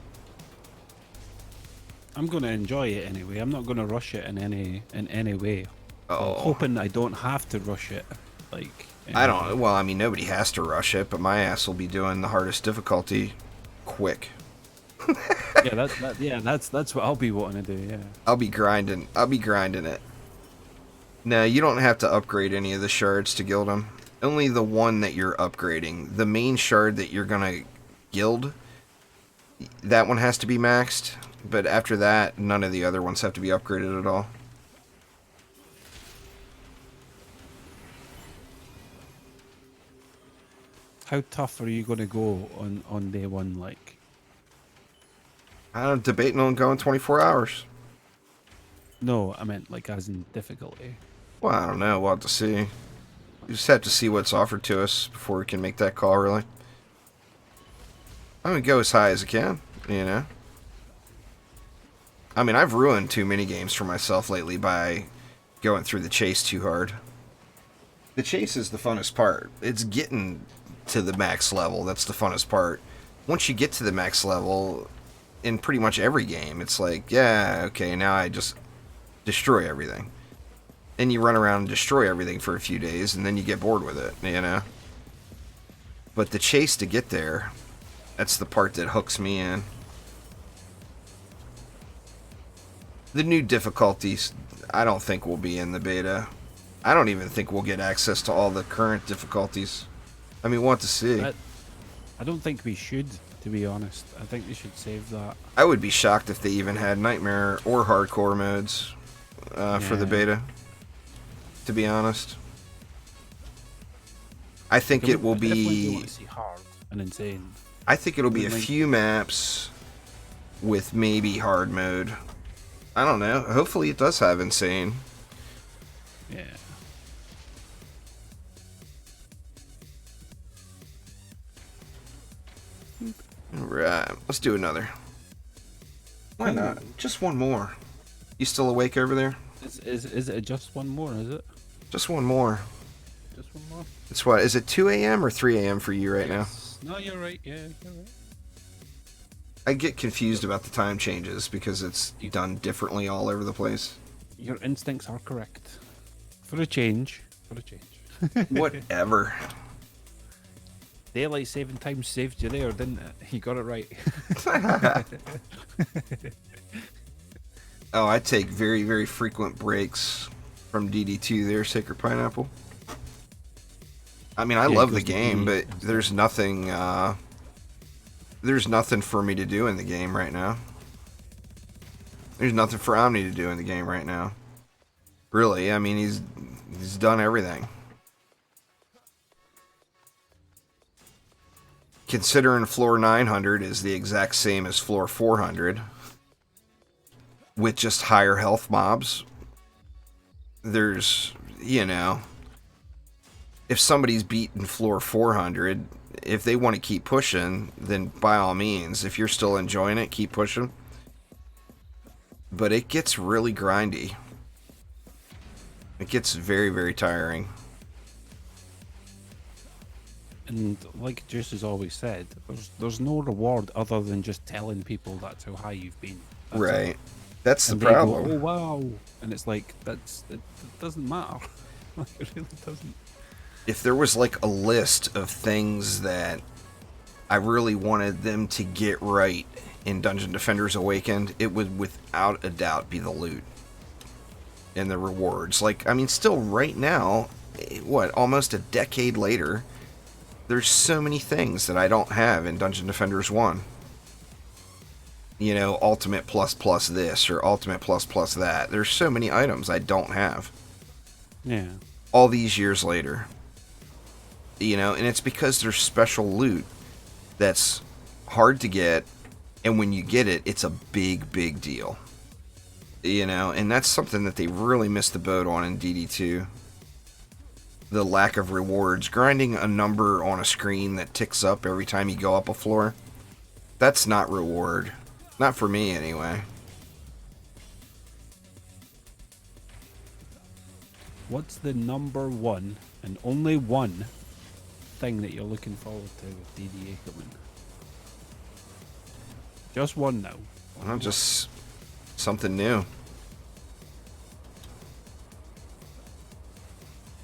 [SPEAKER 3] I'm going to enjoy it anyway. I'm not going to rush it in any way.
[SPEAKER 1] Oh.
[SPEAKER 3] I'm hoping I don't have to rush it. Like,
[SPEAKER 1] I don't. Well, I mean, nobody has to rush it, but my ass will be doing the hardest difficulty quick.
[SPEAKER 3] That's what I'll be wanting to do. Yeah,
[SPEAKER 1] I'll be grinding it. No, you don't have to upgrade any of the shards to guild them. Only the one that you're upgrading. The main shard that you're gonna guild, that one has to be maxed. But after that, none of the other ones have to be upgraded at all.
[SPEAKER 3] how tough are you going to go on day one? Like,
[SPEAKER 1] I'm debating on going 24 hours.
[SPEAKER 3] no, I meant like as in difficulty.
[SPEAKER 1] Well, I don't know. We'll have to see. We just have to see what's offered to us before we can make that call, really. I'm going to go as high as I can, you know? I mean, I've ruined too many games for myself lately by going through the chase too hard. The chase is the funnest part. It's getting to the max level that's the funnest part. Once you get to the max level, in pretty much every game, it's like, yeah, okay, now I just destroy everything. And you run around and destroy everything for a few days, and then you get bored with it, you know? But the chase to get there, that's the part that hooks me in. The new difficulties, I don't think will be in the beta. I don't even think we'll get access to all the current difficulties. I mean, we'll have to see.
[SPEAKER 3] I don't think we should, to be honest. I think we should save that.
[SPEAKER 1] I would be shocked if they even had Nightmare or Hardcore modes for the beta, to be honest. I think it will be...
[SPEAKER 3] Want to see hard and insane.
[SPEAKER 1] I think it'll be a few maps with maybe hard mode. I don't know. Hopefully it does have insane.
[SPEAKER 3] Yeah.
[SPEAKER 1] Alright, let's do another. Why not? Just one more. You still awake over there?
[SPEAKER 3] Is it just one more, is it?
[SPEAKER 1] Just one more.
[SPEAKER 3] Just one more?
[SPEAKER 1] It's what? Is it 2 a.m. or 3 a.m. for you right now?
[SPEAKER 3] No, you're right. Yeah, you're right.
[SPEAKER 1] I get confused about the time changes because it's done differently all over the place.
[SPEAKER 3] Your instincts are correct. For a change. For a change.
[SPEAKER 1] Whatever.
[SPEAKER 3] Daylight saving time saved you there, didn't it? You got it right.
[SPEAKER 1] Oh, I take very, very frequent breaks from DD2 there, Sacred Pineapple. I mean, I love the game, but there's nothing for me to do in the game right now. There's nothing for Omni to do in the game right now. Really, I mean, he's done everything. Considering floor 900 is the exact same as floor 400, with just higher health mobs, there's, you know, if somebody's beaten floor 400, if they want to keep pushing, then by all means, if you're still enjoying it, keep pushing. But it gets really grindy. It gets very, very tiring.
[SPEAKER 3] And like Juice has always said, there's no reward other than just telling people that's how high you've been. That's
[SPEAKER 1] Right.
[SPEAKER 3] it.
[SPEAKER 1] That's the
[SPEAKER 3] And they
[SPEAKER 1] problem.
[SPEAKER 3] go, oh wow, and it's like it doesn't matter. Like, it really doesn't.
[SPEAKER 1] If there was like a list of things that I really wanted them to get right in Dungeon Defenders Awakened, it would without a doubt be the loot and the rewards. Like, I mean, still right now, what, almost a decade later, there's so many things that I don't have in Dungeon Defenders 1. You know, Ultimate plus this, or Ultimate plus that. There's so many items I don't have.
[SPEAKER 3] Yeah.
[SPEAKER 1] All these years later. You know, and it's because there's special loot that's hard to get, and when you get it, it's a big, big deal. You know, and that's something that they really missed the boat on in DD2. The lack of rewards. Grinding a number on a screen that ticks up every time you go up a floor, that's not reward. Not for me, anyway.
[SPEAKER 3] What's the number one and only one thing that you're looking forward to with DDA coming? Just one now.
[SPEAKER 1] Well, just something new.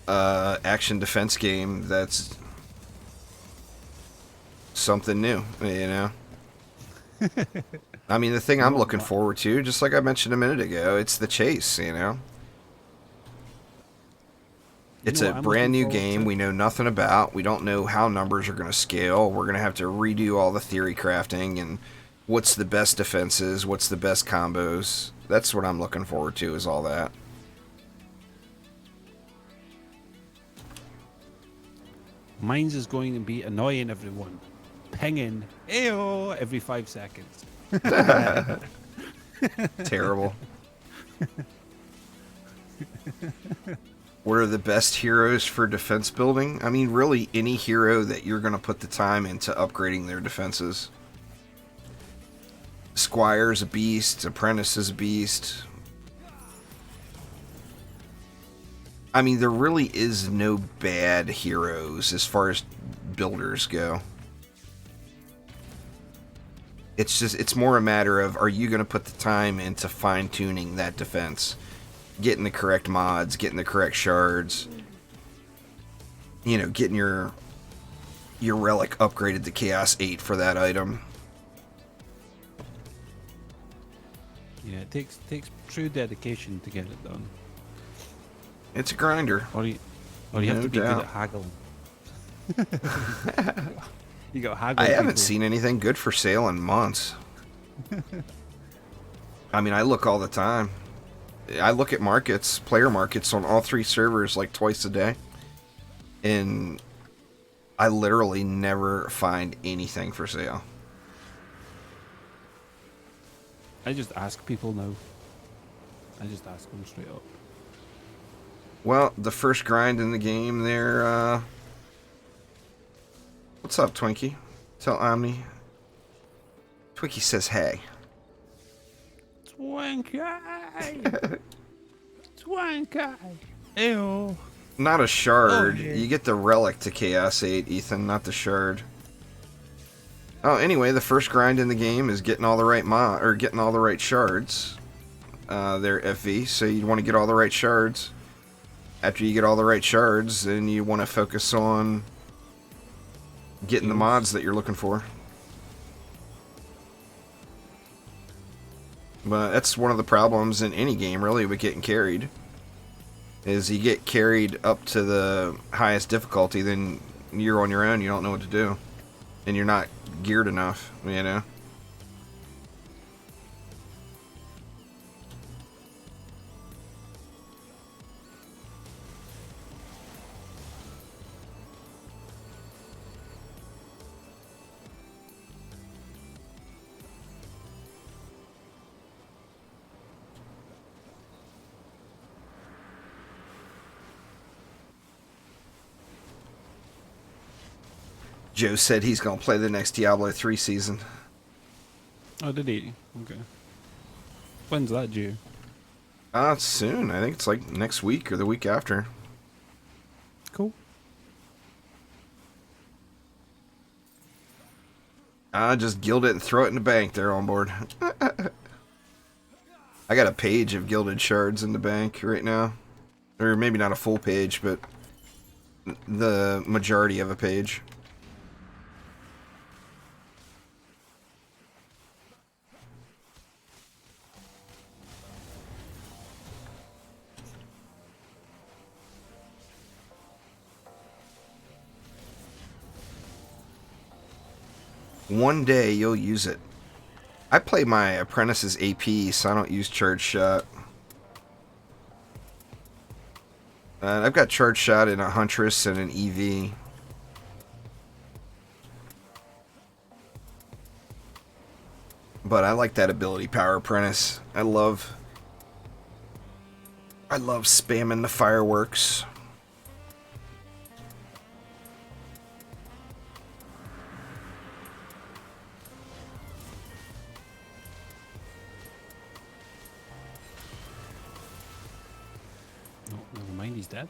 [SPEAKER 1] Action defense game that's something new, you know? I mean, the thing I'm looking forward to, just like I mentioned a minute ago, it's the chase, you know? It's a brand new game we know nothing about. We don't know how numbers are going to scale. We're going to have to redo all the theory crafting and what's the best defenses, what's the best combos. That's what I'm looking forward to, is all that.
[SPEAKER 3] Mine's is going to be annoying everyone. Pinging AO every 5 seconds.
[SPEAKER 1] Terrible. What are the best heroes for defense building? I mean, really, any hero that you're going to put the time into upgrading their defenses. Squire's a beast. Apprentice is a beast. I mean, there really is no bad heroes as far as builders go. It's more a matter of, are you going to put the time into fine-tuning that defense? Getting the correct mods, getting the correct shards. You know, getting your relic upgraded to Chaos 8 for that item.
[SPEAKER 3] Yeah, it takes true dedication to get it done.
[SPEAKER 1] It's a grinder.
[SPEAKER 3] Or you have to be good at haggling. You got haggle.
[SPEAKER 1] I haven't seen anything good for sale in months. I mean, I look all the time. I look at markets, player markets on all 3 servers like twice a day. And I literally never find anything for sale.
[SPEAKER 3] I just ask people now. I just ask them straight up.
[SPEAKER 1] Well, the first grind in the game there, what's up, Twinkie? Tell Omni. Twinkie says hey.
[SPEAKER 3] Twinkie! Twinkie! Ew.
[SPEAKER 1] Not a shard.
[SPEAKER 3] Oh, yeah.
[SPEAKER 1] You get the relic to Chaos 8, Ethan, not the shard. Oh, anyway, the first grind in the game is getting all the right getting all the right shards. They're FV, so you want to get all the right shards. After you get all the right shards, then you want to focus on getting the mods that you're looking for. But that's one of the problems in any game, really, with getting carried. Is you get carried up to the highest difficulty, then you're on your own, you don't know what to do. And you're not geared enough, you know? Joe said he's going to play the next Diablo 3 season.
[SPEAKER 3] Oh, did he? Okay. When's that due?
[SPEAKER 1] Soon. I think it's like next week or the week after.
[SPEAKER 3] Cool.
[SPEAKER 1] Just gild it and throw it in the bank there on board. I got a page of gilded shards in the bank right now. Or maybe not a full page, but the majority of a page. One day you'll use it. I play my apprentice's AP, so I don't use charge shot. I've got charge shot in a Huntress and an EV. But I like that ability power apprentice. I love spamming the fireworks.
[SPEAKER 3] No, never mind. he's dead.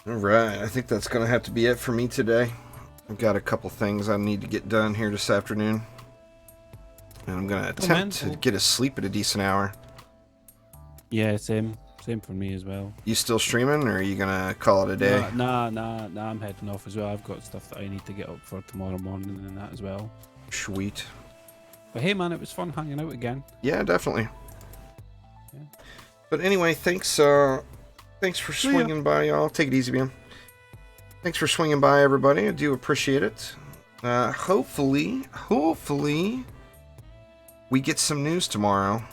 [SPEAKER 1] Alright, I think that's going to have to be it for me today. I've got a couple things I need to get done here this afternoon. And I'm going to attempt to get to sleep at a decent hour.
[SPEAKER 2] Yeah, same for me as well.
[SPEAKER 1] You still streaming, or are you going to call it a day?
[SPEAKER 2] Nah, I'm heading off as well. I've got stuff that I need to get up for tomorrow morning and that as well.
[SPEAKER 1] Sweet.
[SPEAKER 2] But hey, man, it was fun hanging out again.
[SPEAKER 1] Yeah, definitely.
[SPEAKER 2] Yeah.
[SPEAKER 1] But anyway, thanks for swinging by, y'all. Take it easy, man. Thanks for swinging by, everybody. I do appreciate it. Hopefully, we get some news tomorrow.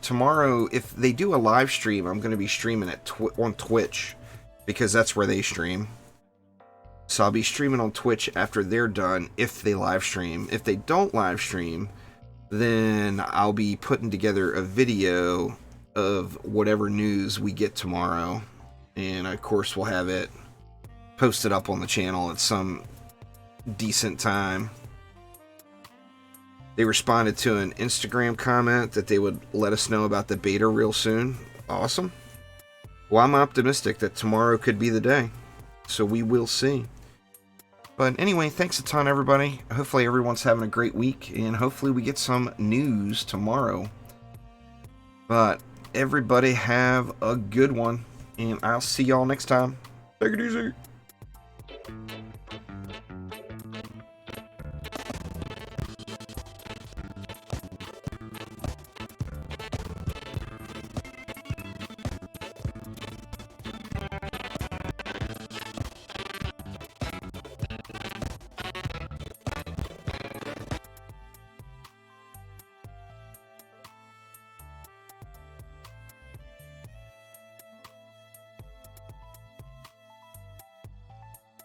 [SPEAKER 1] Tomorrow, if they do a live stream, I'm going to be streaming on Twitch, because that's where they stream. So I'll be streaming on Twitch after they're done, if they live stream. If they don't live stream, then I'll be putting together a video of whatever news we get tomorrow, and of course we'll have it posted up on the channel at some decent time. They responded to an Instagram comment that they would let us know about the beta real soon. Awesome. Well, I'm optimistic that tomorrow could be the day, so we will see. But anyway, thanks a ton, everybody. Hopefully everyone's having a great week, and hopefully we get some news tomorrow. But everybody have a good one, and I'll see y'all next time. Take it easy.